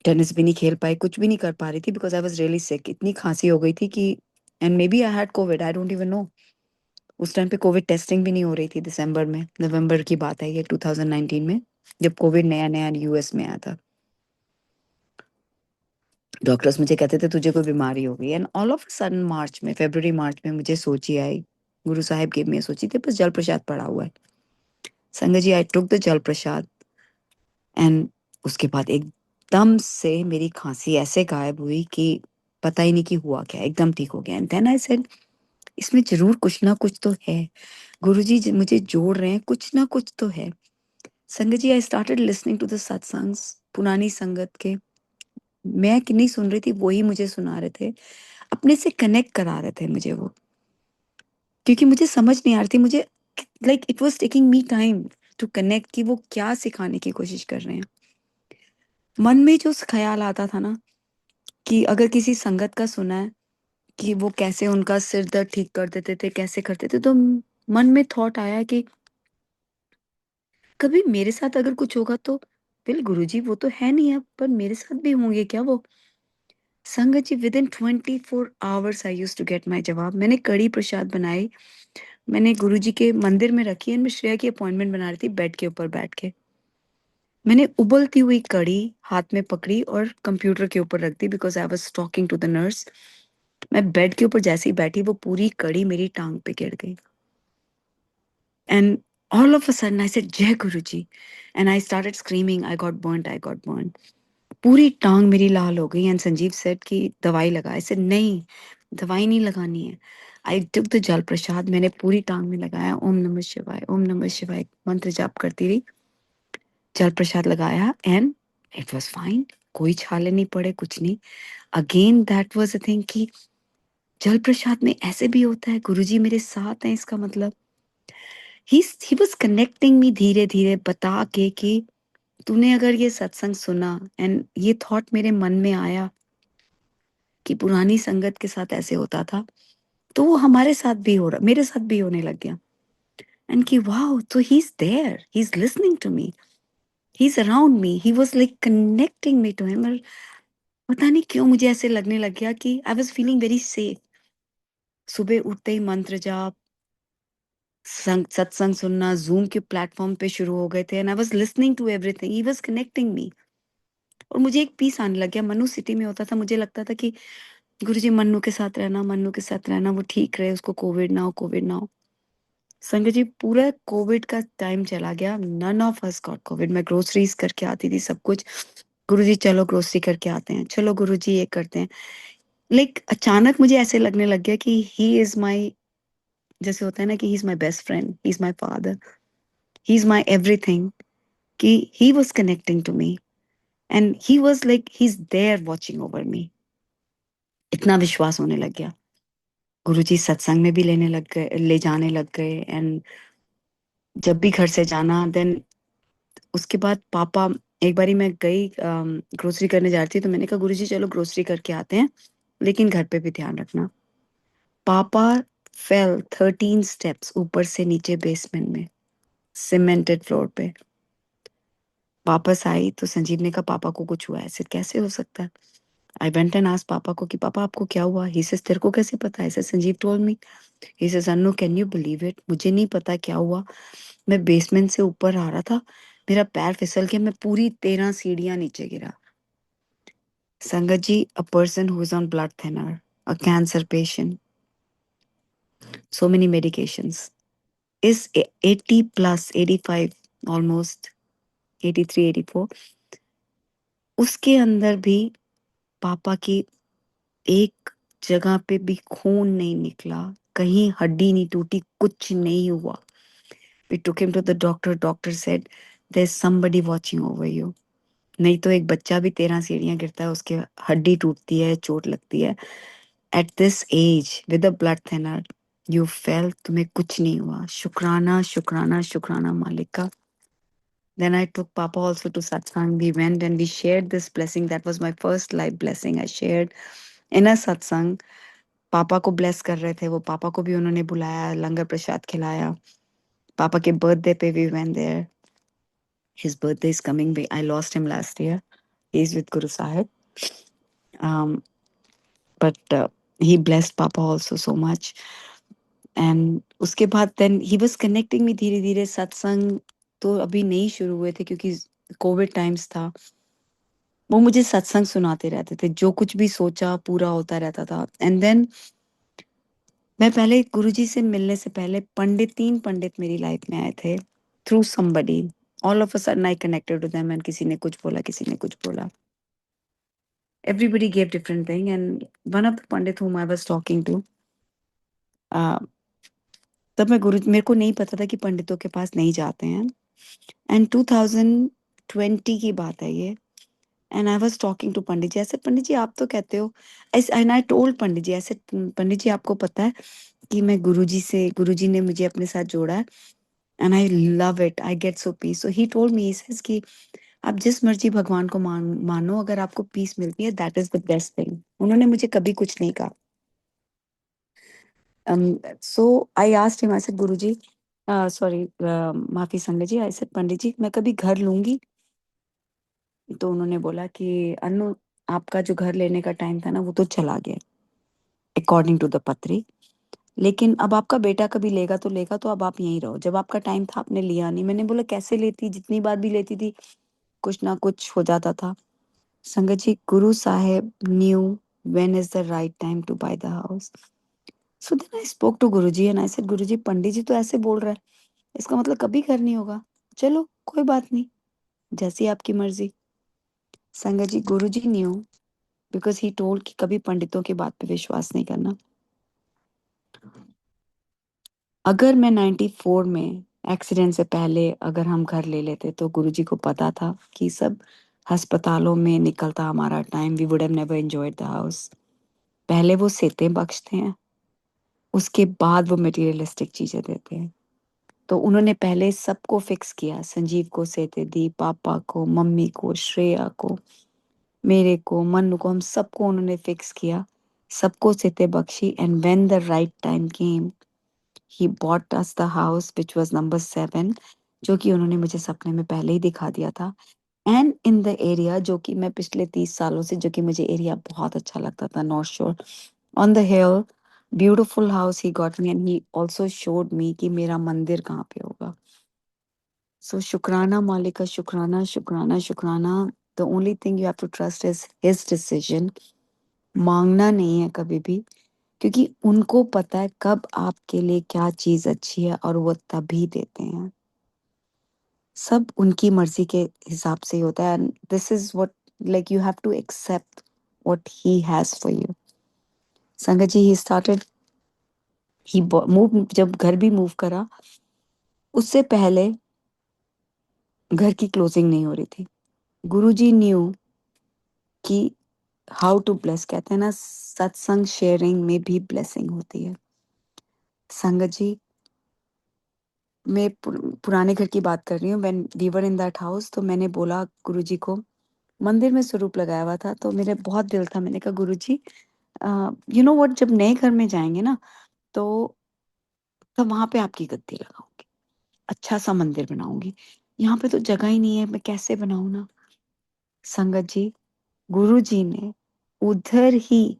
टेनिस भी नहीं खेल पाई, कुछ भी नहीं कर पा रही थी, because I was really sick. इतनी खांसी हो गई थी कि, and maybe I had COVID, I don't even know. उस टाइम पे कोविड टेस्टिंग भी नहीं हो रही थी, दिसंबर में, नवंबर की बात है ये 2019 में, जब कोविड नया नया यूएस में आया था। डॉक्टर्स मुझे कहते थे तुझे कोई बीमारी हो गई, and all of a sudden March में, फरवरी मार्च में मुझे सोच ही आई, गुरु साहिब गिव मी, सोची थी बस जल प्रसाद पड़ा हुआ है। संगत जी, आई टुक द जल प्रसाद, एंड उसके बाद एकदम से मेरी खांसी ऐसे गायब हुई कि पता ही नहीं कि हुआ क्या, एकदम ठीक हो गया। एंड देन आई सेड, इसमें जरूर कुछ ना कुछ तो है, गुरुजी मुझे जोड़ रहे हैं, कुछ ना कुछ तो है। Sangat ji, I started listening to the satsangs, पुरानी संगत के। मैं कि नहीं सुन रही थी, वही मुझे सुना रहे थे, अपने से कनेक्ट करा रहे थे मुझे वो, क्योंकि मुझे समझ नहीं आ रही थी, मुझे like it was taking me time to connect कि वो क्या सिखाने की कोशिश कर रहे हैं। मन में जो ख्याल आता था ना, कि अगर किसी संगत का सुना है कि वो कैसे उनका सिर दर्द ठीक कर देते थे, कैसे करते थे, तो मन में थॉट आया कि कभी मेरे साथ अगर कुछ होगा तो, बिल गुरुजी वो तो है नहीं अब, पर मेरे साथ भी होंगे क्या वो। Sangat ji, within 24 hours I use to get my jawab. मैंने कड़ी प्रसाद बनाई, मैंने गुरुजी के मंदिर में रखी, एंड मैं श्रेया की अपॉइंटमेंट बना रही थी बेड के ऊपर बैठ के। मैंने उबलती हुई कड़ी हाथ में पकड़ी और कंप्यूटर के ऊपर रख दी, because I was talking to the nurse. मैं बेड के ऊपर जैसे ही बैठी, वो पूरी कड़ी मेरी टांग पे गिर गई, and all of a sudden I said, Jai Guruji, and I started screaming, I got burned, I got burned. पूरी टांग मेरी लाल हो गई, एंड संजीव सेड कि दवाई लगा, ऐसे नहीं, दवाई नहीं लगानी है। आई टुक द जल प्रसाद, मैंने पूरी टांग में लगाया, ओम नमः शिवाय, ओम नमः शिवाय मंत्र जाप करती रही, जल प्रसाद लगाया, एंड इट वाज फाइन। कोई छाले नहीं पड़े, कुछ नहीं। Again that was a thing कि जल प्रसाद में ऐसे भी होता है, गुरुजी मेरे साथ हैं, इसका मतलब ही वाज कनेक्टिंग मी धीरे धीरे, बता के कि तूने अगर ये सत्संग सुना, एंड ये थॉट मेरे मन में आया कि पुरानी संगत के साथ ऐसे होता था, तो वो हमारे साथ भी हो रहा, मेरे साथ भी होने लग गया। एंड कि वाओ, तो he is there, he is listening to me, he is around me, he was like connecting me to him. और पता नहीं क्यों मुझे ऐसे लगने लग गया कि I was feeling very safe. सुबह उठते ही मंत्र जाप, सत्संग सुनना जूम के प्लेटफॉर्म पे शुरू हो गए थे, and I was listening to everything, he was connecting me. और मुझे एक पीस आने लग गया। मनु सिटी में होता था, मुझे लगता था कि गुरुजी मन्नू के साथ रहना, मन्नू के साथ रहना, वो ठीक रहे, उसको कोविड ना हो, कोविड ना हो। संगत जी, पूरा कोविड का टाइम चला गया, none of us got COVID. मैं ग्रोसरीज करके आती थी, सब कुछ, गुरुजी चलो ग्रोसरी करके आते हैं, चलो गुरुजी ये करते हैं। लाइक अचानक मुझे ऐसे लगने लग गया कि ही इज माई, जैसे होता है ना कि he is my best friend, he is my father, he is my everything, कि he was connecting to me and he was like he is there watching over me. इतना विश्वास होने लग गया। गुरुजी सत्संग में भी लेने लग गए, ले जाने लग गए। एंड जब भी घर से जाना, देन उसके बाद पापा, एक बारी मैं गई ग्रोसरी करने जा रही थी, तो मैंने कहा गुरुजी चलो ग्रोसरी करके आते हैं, लेकिन घर पे भी ध्यान रखना। पापा फेल 13 स्टेप्स ऊपर से नीचे बेसमेंट में, सीमेंटेड फ्लोर पे। वापस आई तो संजीव ने कहा पापा को कुछ हुआ है। ऐसे कैसे हो सकता है? आई वेंट एंड आस्क्ड पापा को कि पापा आपको क्या हुआ? ही सेज तेरे को कैसे पता है? Sanjeev told me. He says Annu can you believe it, मुझे नहीं पता क्या हुआ। मैं बेसमेंट से ऊपर आ रहा था, मेरा पैर फिसल के मैं पूरी 13 सीढ़ियां नीचे गिरा। Sangat ji, a person who is on blood thinner, a cancer patient, so many medications, is 80 plus 85, almost 83 84, उसके अंदर भी पापा की एक जगह पे भी खून नहीं निकला, कहीं हड्डी नहीं टूटी, कुछ नहीं हुआ। We took him to the doctor. Doctor said there's somebody watching over you. नहीं तो एक बच्चा भी 13 सीढ़ियां गिरता है, उसके हड्डी टूटती है, चोट लगती है। At this age with a blood thinner, you fell, तुम्हें कुछ नहीं हुआ। शुक्राना शुक्राना शुक्राना मालिक का। Then I took Papa also to satsang. We went and we shared this blessing. That was my first life blessing I shared in a satsang. पापा को ब्लेस कर रहे थे वो, पापा को भी उन्होंने बुलाया, लंगर प्रसाद खिलाया। पापा के बर्थडे पे we went there. His birthday is coming. I lost him last year. He's with Guru Sahib. Um, but he blessed Papa also so much. And उसके बाद then he was connecting me धीरे धीरे। सत्संग तो अभी नहीं शुरू हुए थे क्योंकि कोविड टाइम्स था। वो मुझे सत्संग सुनाते रहते थे, जो कुछ भी सोचा पूरा होता रहता था। एंड देन मैं पहले गुरुजी से मिलने से पहले पंडित, 3 पंडित मेरी लाइफ में आए थे through somebody. All of a sudden I connected to them and किसी ने कुछ बोला, किसी ने कुछ बोला। Everybody gave different thing and one of the pandit whom I was talking to, तब मैं गुरु, मेरे को नहीं पता था कि पंडितों के पास नहीं जाते हैं। एंड 2020 की बात है ये। And I was talking to Pandit ji. ऐसे पंडित जी आप तो कहते हो ऐसे, एंड आई टोल्ड पंडित जी ऐसे, पंडित जी आपको पता है कि मैं गुरुजी से, गुरुजी ने मुझे अपने साथ जोड़ा है and I love it, I get so peace. So he told me, he says कि आप जिस मर्जी भगवान को मानो, अगर आपको पीस मिलती है that is the best thing. उन्होंने मुझे कभी कुछ नहीं कहा। So I asked him, I said Guruji, sorry, माफी संगत जी, आई सेड पंडित जी मैं कभी घर लूंगी? तो उन्होंने बोला कि अनु, आपका जो घर लेने का टाइम था ना वो तो चला गया अकॉर्डिंग टू द पत्री, लेकिन अब आपका बेटा कभी लेगा तो लेगा, तो अब आप यहीं रहो। जब आपका टाइम था आपने लिया नहीं। मैंने बोला कैसे लेती, जितनी बार भी लेती थी कुछ ना कुछ हो जाता था। Sangat ji, Guru Saheb knew when is the right time to buy the house. So then I spoke to Guruji and I said Guruji, Pandit ji तो ऐसे बोल रहा है, इसका मतलब कभी घर नहीं होगा। चलो कोई बात नहीं, जैसी आपकी मर्जी। संगत जी, गुरुजी न्यू बिकॉज ही टोल्ड कि कभी पंडितों की बात पे विश्वास नहीं करना। अगर मैं 94 में एक्सीडेंट से पहले अगर हम घर ले लेते तो गुरुजी को पता था कि सब अस्पतालों में निकलता हमारा time, we would have never enjoyed the house. पहले वो सेते बख्शते हैं, उसके बाद वो मटेरियलिस्टिक चीजें देते हैं। तो उन्होंने पहले सबको फिक्स किया, संजीव को सेते दी, पापा को, मम्मी को, श्रेया को, मेरे को, मन्नू को, हम सबको उन्होंने फिक्स किया, सबको सेते बख्शी। And when the right time came, he bought us the house which was number 7, जो कि उन्होंने मुझे सपने में पहले ही दिखा दिया था। एंड इन द एरिया जो कि मैं पिछले 30 सालों से, जो कि मुझे एरिया बहुत अच्छा लगता था, नॉर्थ शोर on the hill, beautiful house he got me and he also showed me कि मेरा मंदिर कहाँ पे होगा। सो शुक्राना मालिका, शुक्राना शुक्राना शुक्राना। The only thing you have to trust is his decision. मांगना नहीं है कभी भी, क्योंकि उनको पता है कब आपके लिए क्या चीज अच्छी है और वो तभी देते हैं। सब उनकी मर्जी के हिसाब से ही होता है। And this is what, like you have to accept what he has for you. Sangat ji, he started, he move, जब घर भी मूव करा उससे पहले घर की क्लोजिंग नहीं हो रही थी। गुरुजी न्यू कि हाउ टू ब्लेस, कहते हैं ना सत्संग शेयरिंग में भी ब्लेसिंग होती है। संगत जी, मैं पुराने घर की बात कर रही हूँ। When we were in that house, तो मैंने बोला गुरुजी को, मंदिर में स्वरूप लगाया हुआ था, तो मेरे बहुत दिल था, मैंने कहा गुरुजी, यू नो व्हाट, जब नए घर में जाएंगे ना, तो तब वहां पे आपकी गद्दी लगाऊंगी, अच्छा सा मंदिर बनाऊंगी। यहाँ पे तो जगह ही नहीं है, मैं कैसे बनाऊं ना। संगत जी, गुरुजी ने उधर ही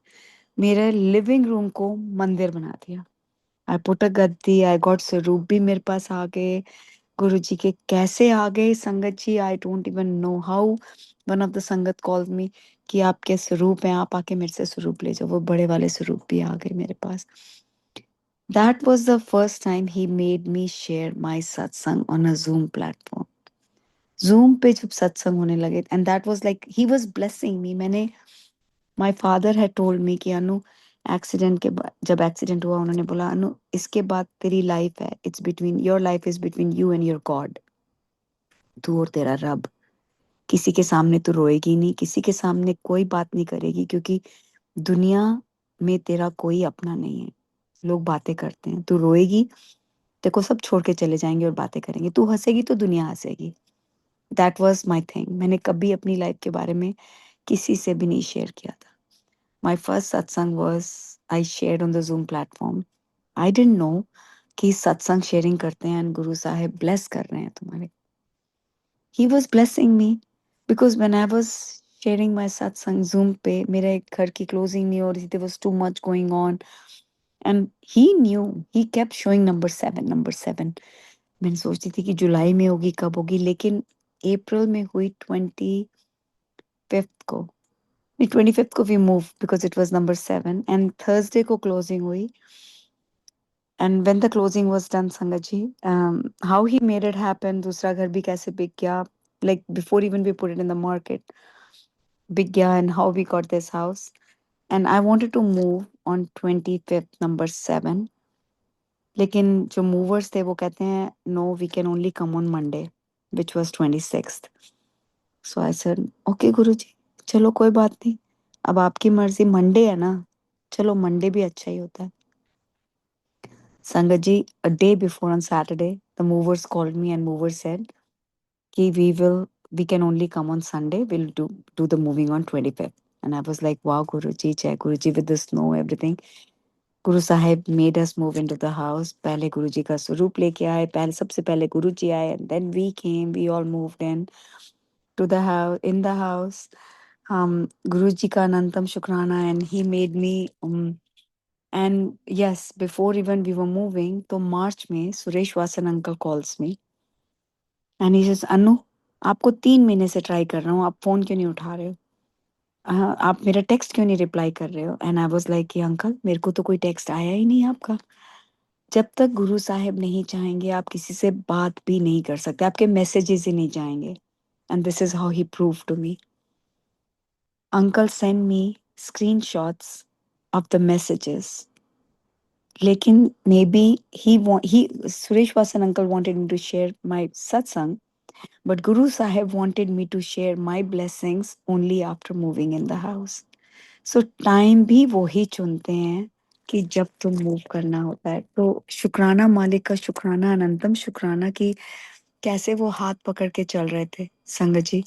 मेरे लिविंग रूम को मंदिर बना दिया। I put a Gaddi, I got स्वरूप भी मेरे पास आ गए। गुरुजी के कैसे आ गए Sangat ji, I don't even know how. One of the Sangat called me कि आपके स्वरूप हैं, आप आके मेरे से स्वरूप ले जाओ। वो बड़े वाले स्वरूप भी आ गए मेरे पास। That was the first time he made me share my satsang on a Zoom platform. Zoom पे जब सत्संग होने लगे, and that was like he was blessing me. मैंने, my father had told me कि अनु, एक्सीडेंट के बाद, जब एक्सीडेंट हुआ, उन्होंने बोला अनु इसके बाद तेरी लाइफ है, it's between, your life is between you and your God, तू और तेरा रब। किसी के सामने तू रोएगी नहीं, किसी के सामने कोई बात नहीं करेगी, क्योंकि दुनिया में तेरा कोई अपना नहीं है। लोग बातें करते हैं, तू रोएगी, देखो सब छोड़ के चले जाएंगे और बातें करेंगे, तू हंसेगी तो दुनिया हंसेगी। That was my thing. मैंने कभी अपनी लाइफ के बारे में किसी से भी नहीं शेयर किया था। माय फर्स्ट सत्संग was, I shared on the zoom platform. I didn't know कि सत्संग शेयरिंग करते हैं एंड गुरु साहिब ब्लेस कर रहे हैं तुम्हारे। He was blessing me because when I was sharing my satsang Zoom पे, मेरे घर की क्लोजिंग नहीं हो रही थी, there was too much going on, and he knew, he kept showing number 7, number 7। मैंने सोचती थी कि जुलाई में होगी, कब होगी, लेकिन अप्रैल में हुई, 25th को, नहीं 25th को we move because it was number 7, and Thursday को क्लोजिंग हुई। And when the closing was done Sangat ji, how he made it happen, दूसरा घर भी कैसे बिक गया, like before even we put it in the market, big gaya, and how we got this house. And I wanted to move on 25th, number 7, लेकिन जो मूवर्स थे वो कहते हैं no, we can only come on Monday, which was 26th। So I said okay Guruji, चलो कोई बात नहीं, अब आपकी मर्जी, मंडे है ना, चलो मंडे भी अच्छा ही होता है। संगत जी, a day before on Saturday, the movers called me and movers said कि we can only come on Sunday, we'll do the moving on 25th. And I was like, wow Guruji, jai Guruji, with the snow, everything. Guru Sahib made us move into the house. पहले गुरुजी का स्वरूप लेके आए, पहले सबसे पहले गुरुजी आए, and then we came, we all moved in to the house, in the house. गुरुजी का अनंतम शुक्राना, and he made me, and yes, before even we were moving, तो मार्च में Suresh Vasan uncle calls me and he says, Anu, आपको 3 महीने से ट्राई कर रहा हूँ, आप फोन क्यों नहीं उठा रहे हो? आप मेरा टेक्स्ट क्यों नहीं रिप्लाई कर रहे हो? एंड आई वाज लाइक कि अंकल, मेरे को तो कोई टेक्स्ट आया ही नहीं आपका। जब तक गुरु साहिब नहीं चाहेंगे, आप किसी से बात भी नहीं कर सकते, आपके मैसेजेस ही नहीं जाएंगे। And this is how he prove to me. Uncle send me screenshots of the messages, लेकिन maybe he Suresh Vasan uncle wanted me to share my satsang, but Guru Sahib wanted me to share my blessings only after moving in the house. So time भी वो ही चुनते हैं कि जब तुम मूव करना होता है। तो शुक्राना मालिक का, शुक्राना अनंतम शुक्राना कि कैसे वो हाथ पकड़ के चल रहे थे Sangat ji.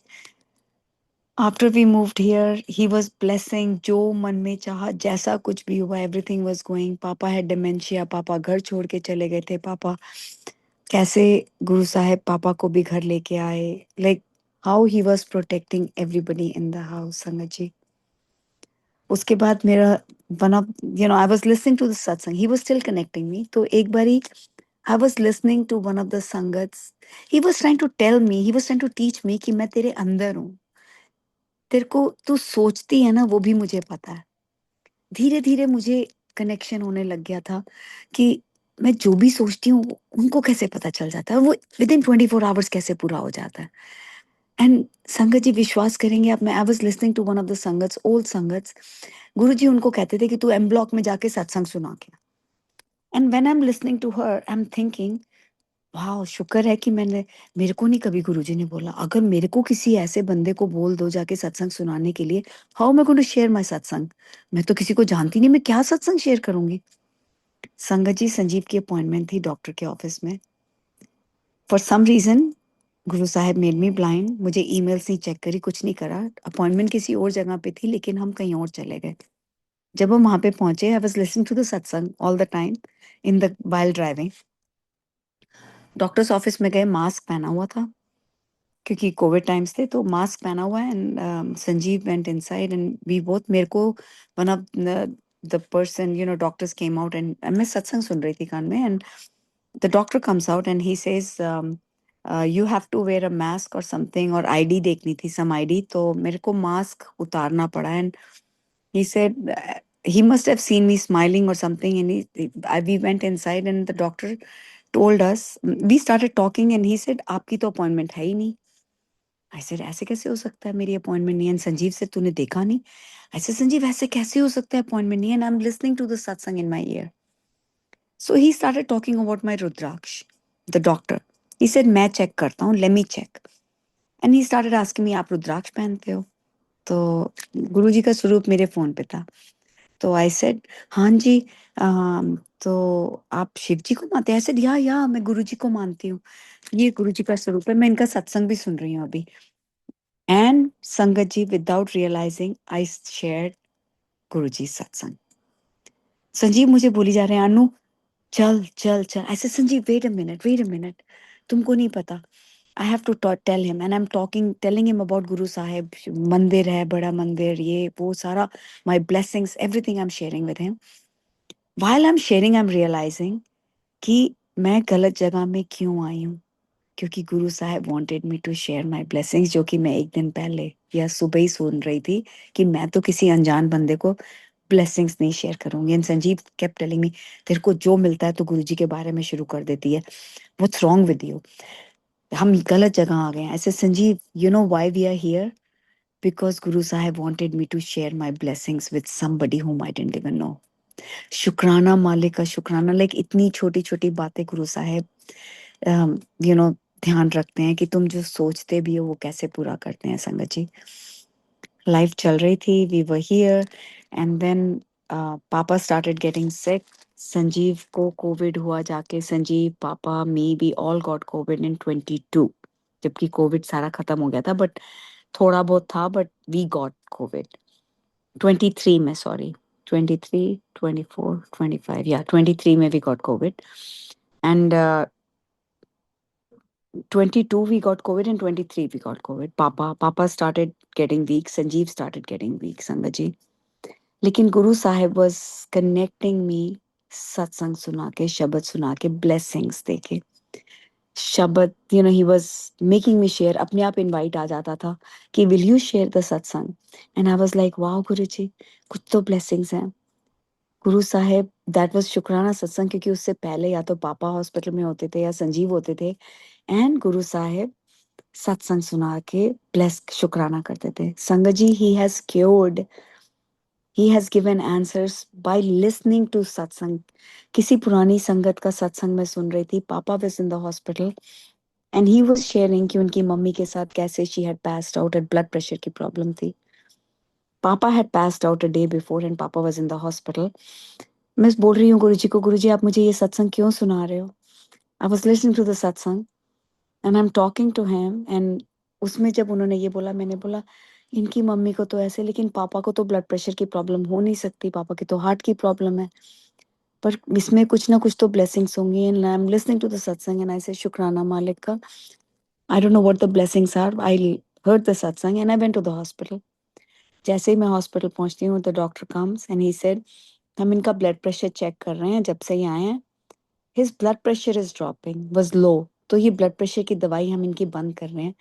After we moved here, he was blessing, जो मन में चाहा, जैसा कुछ भी हुआ, everything was going. Papa had dementia, papa घर छोड़ के चले गए थे। पापा कैसे, गुरु साहिब पापा को भी घर लेके आए, like how he was protecting everybody in the house Sangat ji. उसके बाद मेरा, one of, you know, I was listening to the satsang, he was still connecting me, तो एक बारी I was listening to one of the sangats, he was trying to tell me, he was trying to teach me कि मैं तेरे अंदर हूँ, तेरे को तू सोचती है ना, वो भी मुझे पता है। धीरे धीरे मुझे कनेक्शन होने लग गया था कि मैं जो भी सोचती हूँ उनको कैसे पता चल जाता है, वो विद इन 24 आवर्स कैसे पूरा हो जाता है। एंड संगत जी विश्वास करेंगे आप, मैं I was listening to one of the sangats, old sangats, Guru ji उनको कहते थे कि तू एम ब्लॉक में जाके सत्संग सुना के। And when I am listening to her I am thinking, वाह शुक्र है कि मैंने, मेरे को नहीं कभी गुरुजी ने बोला, अगर मेरे को किसी ऐसे बंदे को बोल दो जाके सत्संग सुनाने के लिए, हाउ मैं गोइंग टू शेयर माय सत्संग, मैं तो किसी को जानती नहीं, मैं क्या सत्संग शेयर करूंगी। संगत जी संजीव की अपॉइंटमेंट थी डॉक्टर के ऑफिस में, फॉर सम रीजन गुरु साहब मेड मी ब्लाइंड, मुझे ईमेल्स नहीं चेक करी, कुछ नहीं करा, अपॉइंटमेंट किसी और जगह पे थी लेकिन हम कहीं और चले गए। जब हम वहां पे पहुंचे, I was listening to the satsang all the time in the while driving. Doctors office में गए, मास्क पहना हुआ था क्योंकि कोविड टाइम्स थे, तो मास्क पहना हुआ है। And Sanjeev went inside and we both, मेरे को one of the person doctors came out and मैं सत्संग सुन रही थी कान में, and the doctor comes out and he says you have to wear a mask और समथिंग, और आईडी देखनी थी, सम आईडी, तो मेरे को मास्क उतारना पड़ा। And he said he must have seen me smiling or something, and we went inside and the doctor told us, we started talking and he said आपकी तो अपॉइंटमेंट है ही नहीं। आई सेड ऐसे कैसे हो सकता है, मेरी अपॉइंटमेंट नहीं है। संजीव से तूने देखा नहीं? आई सेड संजीव ऐसे कैसे हो सकता है, अपॉइंटमेंट नहीं है, and I am listening to the satsang in my ear. So he started talking about my rudraksha, the doctor, he said मैं चेक करता हूँ, let me check. And he started asking me आप रुद्राक्ष पहनते हो? तो गुरुजी का स्वरूप मेरे फोन पे था, तो आई सेड हाँ जी, तो आप शिव जी को मानते हैं? आई सेड या मैं गुरु जी को मानती हूँ, ये गुरु जी का स्वरूप है, मैं इनका सत्संग भी सुन रही हूँ अभी। एंड संगत जी विदाउट रियलाइजिंग आई शेयर्ड गुरु जी सत्संग। संजीव मुझे बोली जा रहे हैं, अनु चल चल चल, ऐसे संजीव वेट अ मिनट, तुमको नहीं पता, I have to tell him, and I am talking telling him about Guru Sahib, मंदिर है, बड़ा मंदिर, ये वो सारा, my blessings, everything I am sharing with him. While I am realising आई एम रियलाइजिंग कि मैं गलत जगह में क्यों आई हूँ, क्योंकि Guru Sahab wanted me to share my blessings, जो कि मैं एक दिन पहले या सुबह ही सुन रही थी कि मैं तो किसी अनजान बंदे को ब्लेसिंग्स नहीं शेयर करूंगी। And Sanjeev kept telling me, तेरे को जो मिलता है तो गुरुजी के बारे में शुरू कर देती है, व्हाट्स रॉन्ग विद यू, हम गलत जगह आ गए हैं। ऐसे Sanjeev, you know why we are here, because Guru Sahab wanted me to share my blessings with somebody whom I didn't even know। शुक्राना मालिक का शुक्राना, लाइक इतनी छोटी छोटी बातें गुरु साहब यू नो ध्यान रखते हैं कि तुम जो सोचते भी हो वो कैसे पूरा करते हैं। संगत जी लाइफ चल रही थी, we were here, and then papa started getting sick. Sanjeev को कोविड हुआ जाके, Sanjeev papa me we all got Covid in 22, जबकि कोविड सारा खत्म हो गया था, बट थोड़ा बहुत था, बट वी गॉट कोविड 23 में, सॉरी 23 24 25, या 23 में we got Covid, and 22 we got COVID and 23 we got COVID। पापा started getting weak, Sanjeev started getting weak, संगत जी। लेकिन Guru Sahib was connecting me, सत्संग सुना के, शब्द सुना के, blessings दे के, शब्द, he was making me share, अपने आप invite आ जाता था कि will you share the सत्संग, and I was like wow गुरु जी, कुछ तो blessings हैं। गुरु साहिब, दैट वाज शुक्राना सत्संग, क्योंकि उससे पहले या तो पापा हॉस्पिटल में होते थे या संजीव होते थे, एंड गुरु साहिब सत्संग सुना के ब्लेस शुक्राना करते थे। Sangat ji, he has given answers by listening to satsang. किसी पुरानी संगत का सत्संग मैं सुन रही थी, papa was in the hospital and he was sharing कि उनकी मम्मी के साथ कैसे she had passed out, at blood pressure की प्रॉब्लम थी। Papa had passed out a day before and papa was in the hospital. मैं बोल रही हूँ गुरुजी को, गुरुजी आप मुझे ये सत्संग क्यों सुना रहे हो? I was listening to the satsang and I am talking to him, and उसमें जब उन्होंने ये बोला, मैंने बोला इनकी मम्मी को तो ऐसे, लेकिन पापा को तो ब्लड प्रेशर की प्रॉब्लम हो नहीं सकती, पापा की तो हार्ट की प्रॉब्लम है, पर इसमें कुछ ना कुछ तो ब्लेसिंग्स होंगी। And I am listening to the satsang and I say शुक्राना मालिक का, I don't know what the blessings are, I heard the satsang and I went to the hospital. जैसे ही मैं हॉस्पिटल पहुंचती हूँ, the doctor comes and he said हम इनका ब्लड प्रेशर चेक कर रहे हैं, जब से ही आए हैं his blood pressure is dropping, was low, तो ये ब्लड प्रेशर की दवाई हम इनकी बंद कर रहे हैं।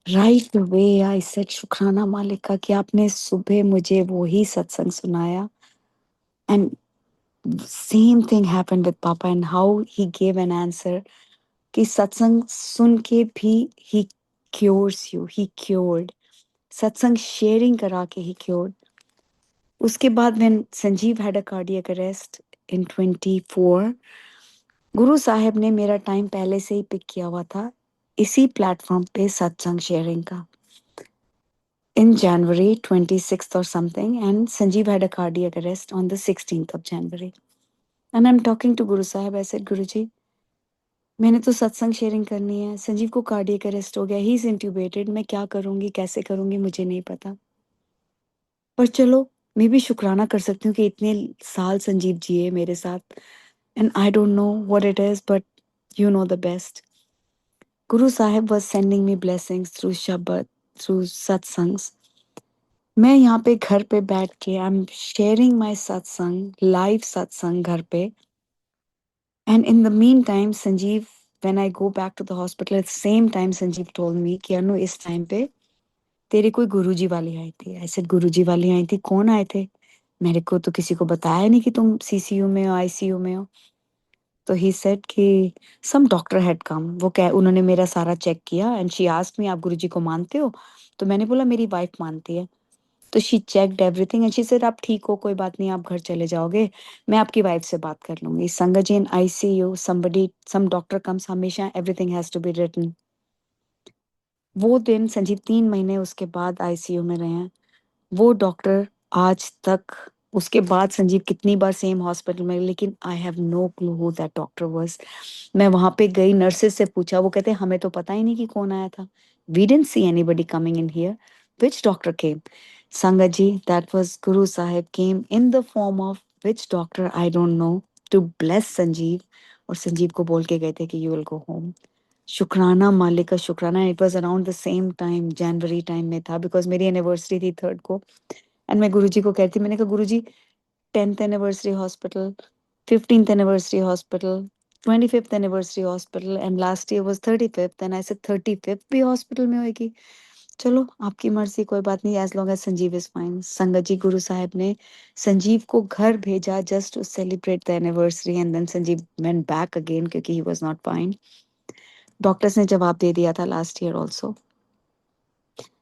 राइट वे आई सेड शुक्राना मालिक का कि आपने सुबह मुझे वो ही सत्संग सुनाया, and same thing happened with papa and how he gave an answer कि सत्संग सुन के भी he cures you. He cured. सत्संग शेयरिंग करा के ही cured. उसके बाद when Sanjeev had a cardiac arrest in 24, गुरु साहब ने मेरा टाइम पहले से ही पिक किया हुआ था इसी प्लेटफॉर्म पे सत्संग शेयरिंग का in January 26th or something, and Sanjeev had a cardiac arrest on the 16th of January. And I'm talking to Guru Sahib. I said, Guruji, मैंने तो सत्संग शेयरिंग करनी है, संजीव को कार्डियक अरेस्ट हो गया, ही इज इंट्यूबेटेड, मैं क्या करूंगी, कैसे करूंगी, मुझे नहीं पता, पर चलो मैं भी शुक्राना कर सकती हूँ कि इतने साल संजीव जिए मेरे साथ. And I don't know what it is, but you know the best. Guru Sahib was sending me blessings through Shabad, through satsangs. मैं यहाँ पे घर पे बैठ के I am sharing my satsang, live satsang घर पे. And in the meantime Sanjeev, when I go back to the hospital at same time, Sanjeev told me कि अनु इस टाइम पे तेरे कोई गुरुजी वाली आई थी. आई सेड गुरुजी वाली आई थी, कौन आए थे, मेरे को तो किसी को बताया नहीं कि तुम सीसीयू में हो, आईसीयू में हो. तो ही सेड कि सम डॉक्टर हैड कम, वो क्या, उन्होंने मेरा सारा चेक किया एंड शी आस्क्ड मी आप गुरुजी को मानते हो, तो मैंने बोला मेरी वाइफ मानती है. तो she checked everything and she said आप ठीक हो, कोई बात नहीं, आप घर चले जाओगे, मैं आपकी वाइफ से बात कर लूंगी. Sangat ji in ICU, somebody, some doctor comes, हमेशा everything has to be written. वो दिन संजीव 3 महीने उसके बाद आईसीयू में रहे हैं. वो डॉक्टर आज तक, उसके बाद संजीव कितनी बार सेम हॉस्पिटल में, लेकिन I have no clue who that doctor was. मैं वहां पे गई, नर्सेस से पूछा, वो कहते हमें तो पता ही नहीं कि कौन आया था. We didn't see anybody coming in here. Which doctor came? Sangat ji, that was Guru Sahib came in the form of which doctor I don't know, to bless Sanjeev. और संजीव को बोल के गए थे कि यू विल गो होम. शुक्राना, मालिक का शुक्राना. It was around the same time, January time में था, बिकॉज मेरी एनिवर्सरी थी 3rd को. एंड मैं गुरुजी को कहती, मैंने कहा गुरुजी 10th anniversary hospital, 15th anniversary hospital, 25th anniversary hospital, and last year was 35th, and I said 35th भी हॉस्पिटल में होएगी. चलो आपकी मर्जी, कोई बात नहीं, as long as Sanjeev is fine. Sangat ji, Guru Sahab ने संजीव को घर भेजा just to celebrate the anniversary, and then Sanjeev went back again क्योंकि he was not fine. Doctors ने जवाब दे दिया था लास्ट ईयर ऑल्सो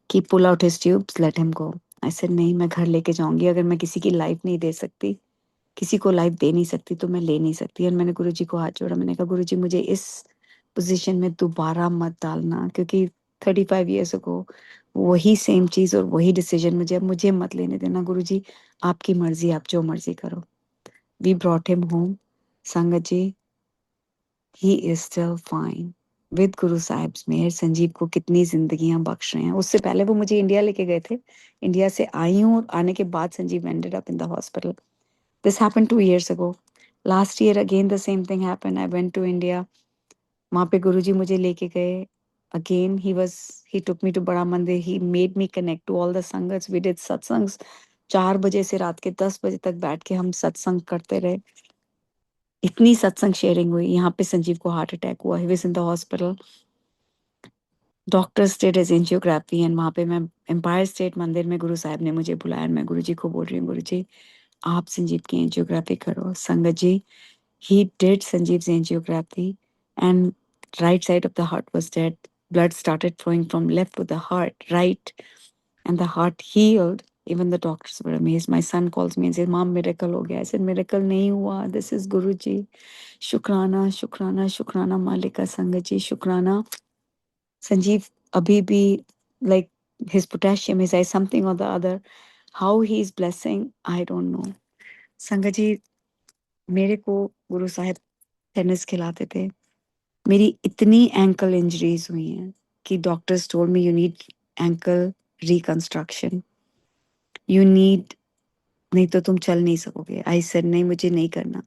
कि pull out his tubes, let him go. I said नहीं, मैं घर लेके जाऊंगी, अगर मैं किसी की लाइफ नहीं दे सकती, किसी को लाइफ दे नहीं सकती, तो मैं ले नहीं सकती. और मैंने गुरुजी को हाथ जोड़ा, मैंने कहा गुरुजी मुझे इस पोजीशन में दोबारा मत डालना, क्योंकि 35 ईयर्स अगो वही सेम चीज और वही डिसीजन मुझे मत लेने देना गुरुजी, आपकी मर्जी, आप जो मर्जी करो. We brought him home. Sangat ji, he is still fine with Guru Sahib's mehar. Sanjeev को कितनी जिंदगियां बख्श रहे हैं. उससे पहले वो मुझे इंडिया लेके गए थे, इंडिया से आई हूँ, और आने के बाद Sanjeev ended up in the hospital. This happened 2 years ago. Last year again the same thing happened. I went to India. वहाँ पे गुरुजी मुझे लेके गए. Again he took me to बड़ा मंदिर. He made me connect to all the sangats. We did satsangs. 4 बजे से रात के 10 बजे तक बैठ के हम सत्संग करते रहे. इतनी सत्संग शेयरिंग हुई. यहाँ पे संजीव को हार्ट अटैक हुआ. He was in the hospital. Doctors did his angiography and वहाँ पे मैं एम्पायर स्टेट मंदिर में गुरु साहब ने मुझे बुलाया. मैं गुरुजी को बोल रही हूँ, गुरुजी आप संजीव की एंजियोग्राफी करो. संगत जी, he did Sanjeev's angiography and right side of the heart was dead. Blood started flowing from left to the heart, right, and the heart healed. Even the doctors were amazed. My son calls me and says, Mom, miracle हो गया. I said, miracle नहीं हुआ. This is Guruji. शुक्राना, शुक्राना, शुक्राना मालिका. संगत जी, शुक्राना. Sanjeev abhi bhi, like his potassium, his eye, something or the other. How he is blessing, I don't know. संगत जी, मेरे को गुरु साहिब टेनिस खिलाते थे. मेरी इतनी एंकल इंजरीज हुई हैं कि doctors told me you need ankle reconstruction, you need, नहीं तो तुम चल नहीं सकोगे. आई सेड नहीं, मुझे नहीं करना.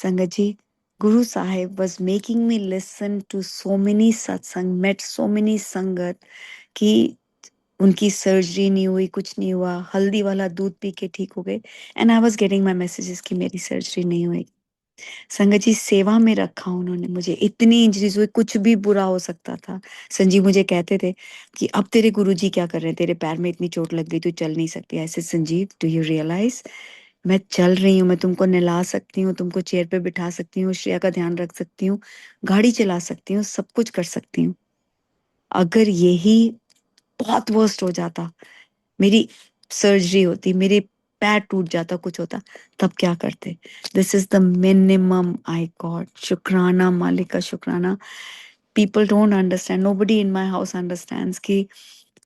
संगत ji, Guru Sahib was making me listen to so many satsang, met so many संगत कि उनकी सर्जरी नहीं हुई, कुछ नहीं हुआ, हल्दी वाला दूध पी के ठीक हो गए. And I was getting my messages कि मेरी सर्जरी नहीं हुई. संगत जी, सेवा में रखा उन्होंने मुझे. इतनी इंजरीज हुई, कुछ भी बुरा हो सकता था. संजीव मुझे कहते थे कि अब तेरे गुरुजी क्या कर रहे हैं, तेरे पैर में इतनी चोट लग गई, तू चल नहीं सकती. ऐसे संजीव, डू यू रियलाइज मैं चल रही हूँ, मैं तुमको नहला सकती हूँ, तुमको चेयर पे बिठा सकती हूँ, श्रेया का ध्यान रख सकती हूँ, गाड़ी चला सकती हूँ, सब कुछ कर सकती हूँ. अगर यही बहुत वर्स्ट हो जाता, मेरी सर्जरी होती, मेरे पैर टूट जाता, कुछ होता, तब क्या करते? This is the minimum I got. शुक्राना मालिक का शुक्राना. People don't understand, nobody in my house understands कि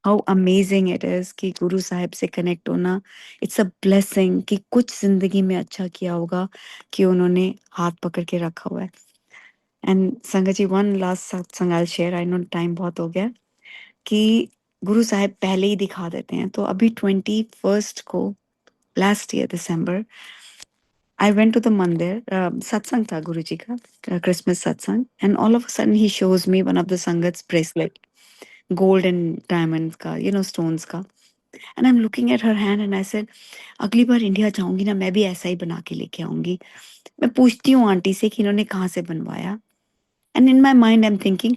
हाउ अमेजिंग इट इज कि गुरु साहिब से कनेक्ट होना. इट्स अ ब्लेसिंग कि कुछ जिंदगी में अच्छा किया होगा कि उन्होंने हाथ पकड़ के रखा हुआ है. एंड संगत जी, वन लास्ट सत्संग I share, I know time बहुत हो गया, कि गुरु साहिब पहले ही दिखा देते हैं. तो अभी 21st को, last year December, I went to the mandir. सत्संग था गुरु जी का, Christmas satsang. And all of a sudden he shows me one of the sangats bracelet, gold and diamond का, स्टोन्स का. And I am looking at her hand and I said, अगली बार इंडिया जाऊंगी ना, मैं भी ऐसा ही बना के लेके आऊंगी. मैं पूछती हूँ आंटी से कि इन्होंने कहाँ से बनवाया. And in my mind I am thinking,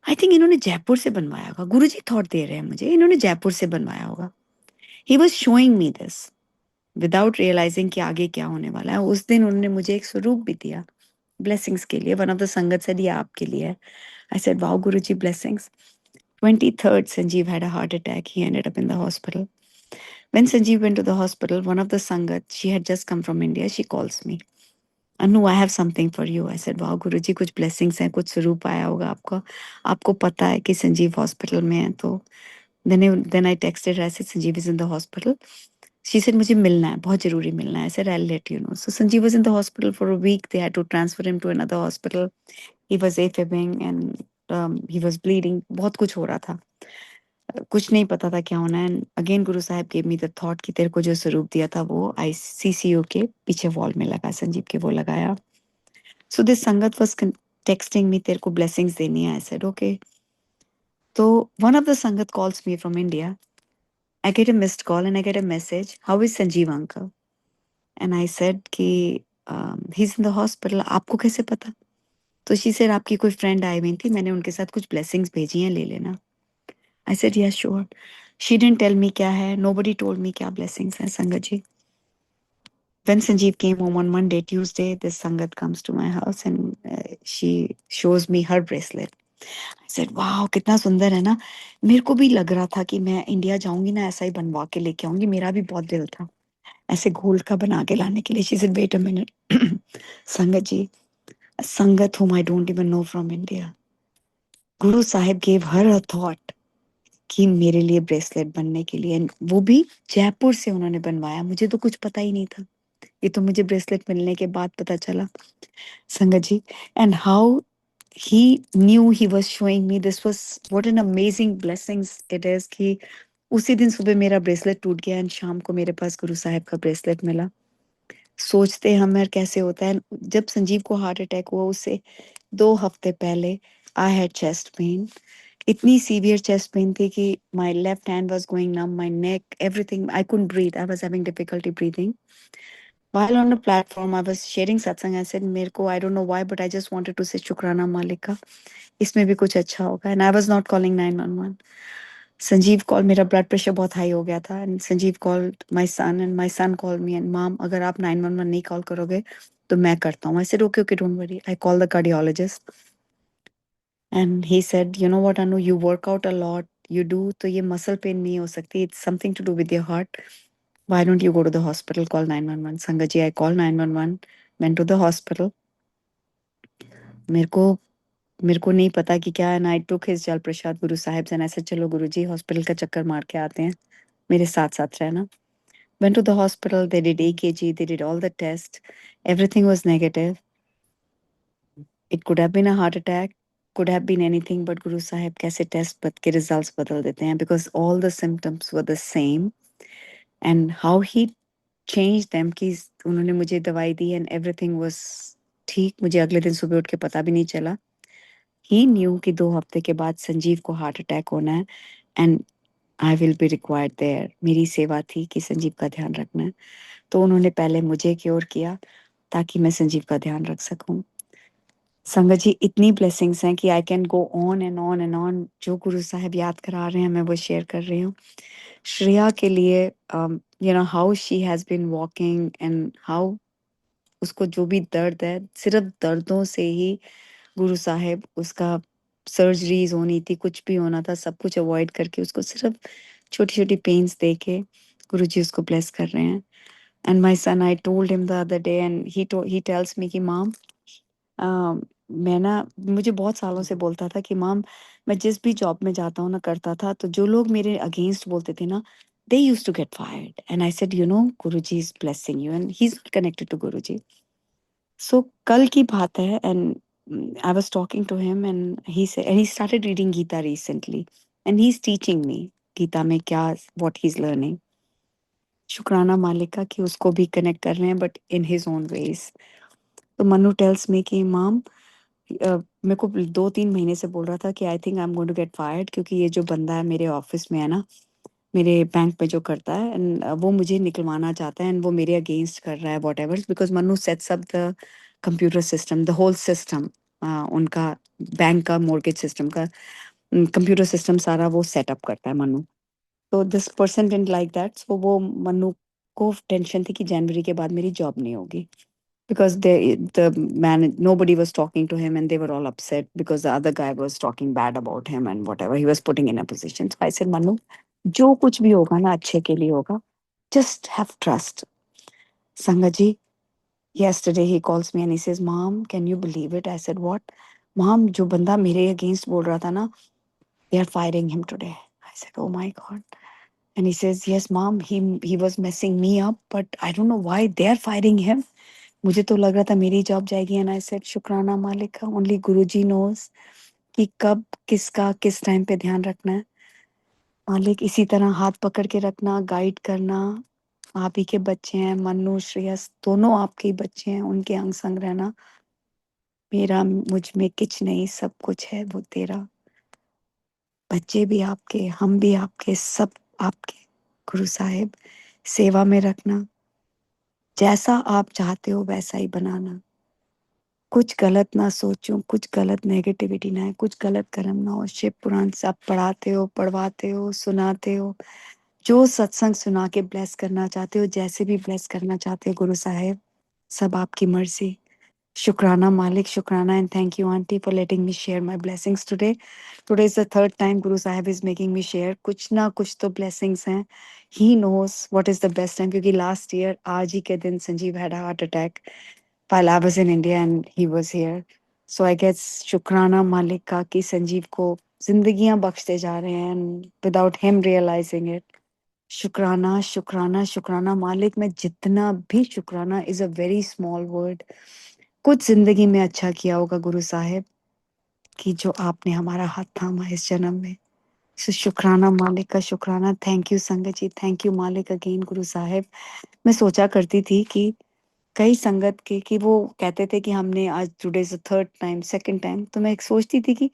I think इन्होंने जयपुर से बनवाया होगा. गुरु जी थॉट दे रहे हैं मुझे, इन्होंने जयपुर से बनवाया होगा. He was showing me this without realizing कि आगे क्या होने वाला है. उस दिन उन्होंने मुझे एक स्वरूप भी दिया ब्लेसिंग्स के लिए. वन ऑफ द संगत said, ये आपके लिए है. I said, wow Guru ji, blessings. 23rd, Sanjeev had a heart attack. He ended up in the hospital. When Sanjeev went to the hospital, one of the Sangat, she had just come from India, she calls me. Anu, I have something for you. I said, wow गुरुजी, कुछ blessings हैं, कुछ स्वरूप आया होगा आपको. आपको पता है कि संजीव हॉस्पिटल में है. तो then I texted her. I said, Sanjeev is in the hospital. She said, मुझे मिलना है, बहुत जरूरी मिलना है. I said, I'll let you know. So Sanjeev was in the hospital for a week. They had to transfer him to another hospital. He was AFibing and he was bleeding. बहुत कुछ हो रहा था. कुछ नहीं पता था क्या होना है. अगेन गुरु साहब gave me the thought कि तेरे को जो स्वरूप दिया था वो ICCU के पीछे वॉल में लगा, संजीव के, वो लगाया. So this संगत was texting me, तेरे को blessings देनी है. I said, okay. So one of the संगत calls me from India. I get a missed call and I get a message, how is Sanjeev uncle? And I said कि he's in the hospital. आपको कैसे पता? तो she said, आपकी कोई friend आई हुई थी, मैंने उनके साथ कुछ blessings भेजी हैं, ले लेना. I said, yeah, sure. She didn't tell me क्या है. Nobody told me क्या blessings हैं, संगत जी. When Sanjeev came home on Monday, Tuesday, this Sangat comes to my house and she shows me her bracelet. I said, wow, कितना सुंदर है ना. मेरे को भी लग रहा था कि मैं इंडिया जाऊंगी ना, ऐसा ही बनवा के लेके आऊंगी. मेरा भी बहुत दिल था ऐसे गोल्ड का बना के लाने के लिए. She said, wait a minute. संगत जी, a Sangat whom I don't even know from India. Guru Sahib gave her a thought कि मेरे लिए ब्रेसलेट बनने के लिए. And वो भी जयपुर से उन्होंने बनवाया. मुझे तो कुछ पता ही नहीं था. ये तो मुझे ब्रेसलेट मिलने के बाद पता चला, Sangat ji. And how he knew, he was showing me, this was what an amazing blessings it is कि उसी दिन सुबह मेरा ब्रेसलेट टूट गया एंड शाम को मेरे पास गुरु साहिब का ब्रेसलेट मिला. सोचते हम यार कैसे होता है. जब संजीव को हार्ट अटैक हुआ उससे 2 हफ्ते पहले आई हैड चेस्ट पेन. इतनी सीवियर चेस्ट पेन थी कि my left hand was going numb, my neck, everything. I couldn't breathe, I was having difficulty breathing. While on the platform, I was sharing satsang. I said, मेरे को, I don't know why, but I just wanted to say शुक्राना मालिक का, इसमें भी कुछ अच्छा होगा. And I was not calling 911. Sanjeev call, मेरा ब्लड प्रेशर बहुत हाई हो गया था. And Sanjeev called my son and my son called me and mom, अगर आप 911 नहीं कॉल करोगे तो मैं करता हूँ. I said, okay, okay, don't worry. I called the cardiologist. And he said, you know what, Anu, you work out a lot. You do, तो ये muscle pain नहीं हो सकती. It's something to do with your heart. Why don't you go to the hospital? Call 911. Sangat ji, I called 911, went to the hospital. मेरे को नहीं पता कि क्या है. And I took his जल प्रसाद Guru Sahib and I said, चलो गुरु जी हॉस्पिटल का चक्कर मार के आते हैं, मेरे साथ साथ रहना. Went to the hospital, they did EKG, they did all the tests. Everything was negative. It could have been a heart attack, could have been anything, but Guru Sahib कैसे टेस्ट के results बदल देते हैं, because all the symptoms were the same. And how he changed them कि उन्होंने मुझे दवाई दी and everything was ठीक. मुझे अगले दिन सुबह उठ के पता भी नहीं चला. He knew कि 2 हफ्ते के बाद संजीव को हार्ट अटैक होना है and I will be required there. मेरी सेवा थी कि संजीव का ध्यान रखना है. तो उन्होंने पहले मुझे क्योर किया ताकि मैं संजीव का ध्यान रख सकूं. संगत जी, इतनी ब्लेसिंग्स हैं कि I can go on and on and on. जो गुरु साहब याद करा रहे हैं मैं वो शेयर कर रही हूँ. श्रेया के लिए how she has been walking and how उसको जो भी दर्द है, सिर्फ दर्दों से ही गुरु साहिब उसका सर्जरीज होनी थी, कुछ भी होना था, सब कुछ अवॉइड करके उसको सिर्फ छोटी छोटी पेन्स दे के गुरुजी उसको ब्लेस कर रहे हैं. And my son, I told him the other day and he tells me कि माम, मैं ना, मुझे बहुत सालों से बोलता था कि माम, मैं जिस भी जॉब में जाता हूँ ना, करता था, तो जो लोग मेरे अगेंस्ट बोलते थे ना, they used to get fired. And I said, you know, Guruji is blessing you, and he's not connected to Guruji. So कल की बात है, and I was talking to him, and he said, and he started reading Gita recently, and he's teaching me Gita में क्या, what he's learning. शुक्राना मालिक का कि उसको भी कनेक्ट कर रहे हैं, but in his own ways. तो मनु टेल्स मी कि माम, मेरे को 2-3 महीने से बोल रहा था कि I think I am going to get fired, क्योंकि ये जो बंदा है मेरे ऑफिस में है ना, मेरे बैंक में जो करता है, एंड वो मुझे निकलवाना चाहता है, एंड वो मेरे अगेंस्ट कर रहा है, whatever, because Manu sets up the computer system, the whole system, उनका बैंक का मॉर्गेज सिस्टम का कंप्यूटर सिस्टम सारा वो सेटअप करता है मनु. तो this person didn't like that, so वो मनु को टेंशन थी कि जनवरी के बाद मेरी जॉब नहीं होगी, because the man, nobody was talking to him, and they were all upset because the other guy was talking bad about him and whatever he was putting in a position. So I said, Manu, जो कुछ भी होगा ना अच्छे के लिए होगा, just have trust. Sangaji, yesterday he calls me and he says, Mom, can you believe it? I said, what? Mom, जो बंदा मेरे against बोल रहा था ना, they are firing him today. I said, oh my God. And he says, yes, Mom, he was messing me up, but I don't know why they are firing him. मुझे तो लग रहा था मेरी जॉब जाएगी. एंड आई सेड, शुक्राना मालिक का, ओनली गुरुजी नोस कि कब किसका किस टाइम पे ध्यान रखना है. मालिक, इसी तरह हाथ पकड़ के रखना, गाइड करना. आप ही के बच्चे हैं, मन्नू श्रेयस दोनों आपके ही बच्चे हैं, उनके अंग संग रहना. मेरा मुझ में कुछ नहीं, सब कुछ है वो तेरा. बच्चे भी आपके, हम भी आपके, सब आपके. गुरु साहिब, सेवा में रखना, जैसा आप चाहते हो वैसा ही बनाना. कुछ गलत ना सोचूं, कुछ गलत नेगेटिविटी ना है, कुछ गलत कर्म ना हो. शिव पुराण सब पढ़ाते हो, पढ़वाते हो, सुनाते हो, जो सत्संग सुना के ब्लेस करना चाहते हो, जैसे भी ब्लेस करना चाहते हो गुरु साहेब, सब आपकी मर्जी. शुक्राना मालिक, शुक्राना, and thank you auntie for letting me share my blessings today. Today is the third time Guru Sahib is making me share. कुछ ना कुछ तो blessings हैं. He knows what is the best time, क्योंकि last year आज ही के दिन Sanjeev had a heart attack while I was in India and he was here. So I guess शुक्राना मालिक का कि संजीव को जिंदगियां बख्शते जा रहे हैं, and without him realizing it. शुक्राना शुक्राना शुक्राना मालिक में जितना भी शुक्राना is a very small word. कुछ जिंदगी में अच्छा किया होगा गुरु साहिब कि जो आपने हमारा हाथ थामा इस जन्म में. सो शुक्राना मालिक का, शुक्राना. Thank you sangat ji, thank you मालिक अगेन गुरु साहिब. मैं सोचा करती थी कि कई संगत के कि वो कहते थे कि हमने आज today is the third time, second time, तो मैं एक सोचती थी कि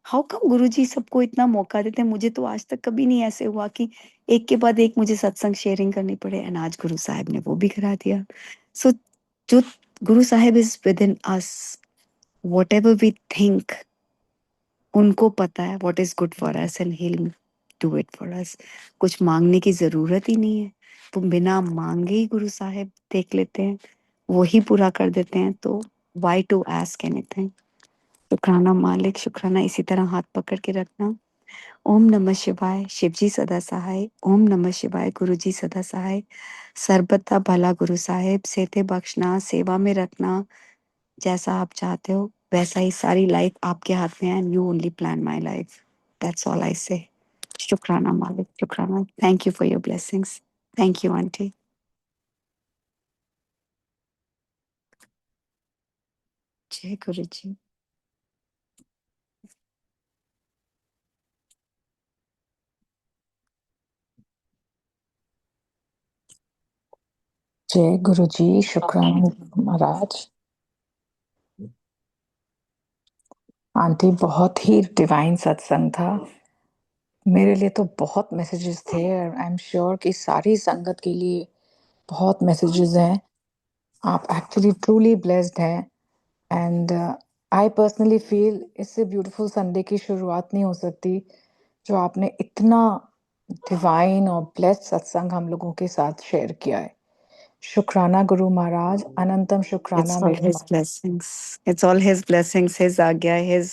हाउ कम गुरुजी सबको इतना मौका देते हैं. मुझे तो आज तक कभी नहीं ऐसे हुआ कि एक के बाद एक मुझे सत्संग शेयरिंग करनी पड़े, एंड आज गुरु साहिब ने वो भी करा दिया. सो जो Guru Sahib is within us, whatever we think, उनको पता है what is good for us, and he do it for us. कुछ मांगने की जरूरत ही नहीं है, वो बिना मांगे ही गुरु साहिब देख लेते हैं, वो ही पूरा कर देते हैं. तो वाई टू आस्क एनीथिंग. शुक्राना मालिक, शुक्राना. इसी तरह हाथ पकड़ के रखना. ओम नमः शिवाय, शिव जी सदा सहाय. ओम नमः शिवाय, गुरु जी सदा सहाय. सर्बता भला गुरु साहिब, सेते बख्शना, सेवा में रखना, जैसा आप चाहते हो वैसा ही. सारी लाइफ आपके हाथ में है, and you only plan my life. That's all I say. शुक्राना मालिक, शुक्राना. Thank you for your blessings. Thank you aunty. जय गुरु जी. जय गुरु जी, शुक्राना महाराज. आंटी, बहुत ही डिवाइन सत्संग था. मेरे लिए तो बहुत मैसेजेस थे. आई एम श्योर कि सारी संगत के लिए बहुत मैसेजेस हैं. आप एक्चुअली ट्रूली ब्लेस्ड हैं. एंड आई पर्सनली फील इससे ब्यूटीफुल संडे की शुरुआत नहीं हो सकती जो आपने इतना डिवाइन और ब्लेस्ड सत्संग हम लोगों के साथ शेयर किया है. शुक्राना गुरु महाराज, अनंतम It's शुक्राना all मेरे his Maharaj. blessings. It's all his blessings, his agya, his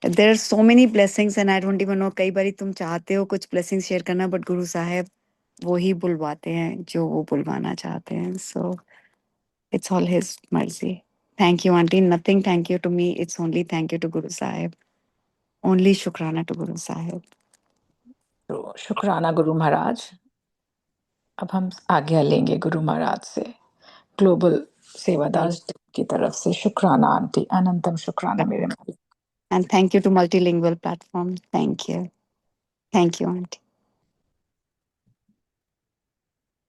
there are so many blessings and I don't even know, कई बारी तुम चाहते हो कुछ ब्लेसिंग्स शेयर करना, बट गुरु साहब वो ही बुलवाते हैं जो वो बुलवाना चाहते हैं. सो इट्स ऑल हिज मर्जी. Thank you, Auntie. Nothing thank you to me. It's only thank you to Guru Sahib. Only Shukrana to Guru Sahib. तो शुक्राना गुरु महाराज. अब हम आज्ञा लेंगे गुरु महाराज से. ग्लोबल सेवादास की तरफ से शुक्राना आंटी, अनंतम शुक्राना मेरे मालिक. And thank you to Multilingual Platform. Thank you. Thank you, Auntie.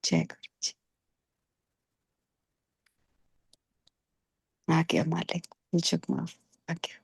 Jai Guruji. आज्ञा मालिक. Shukma. आज्ञा.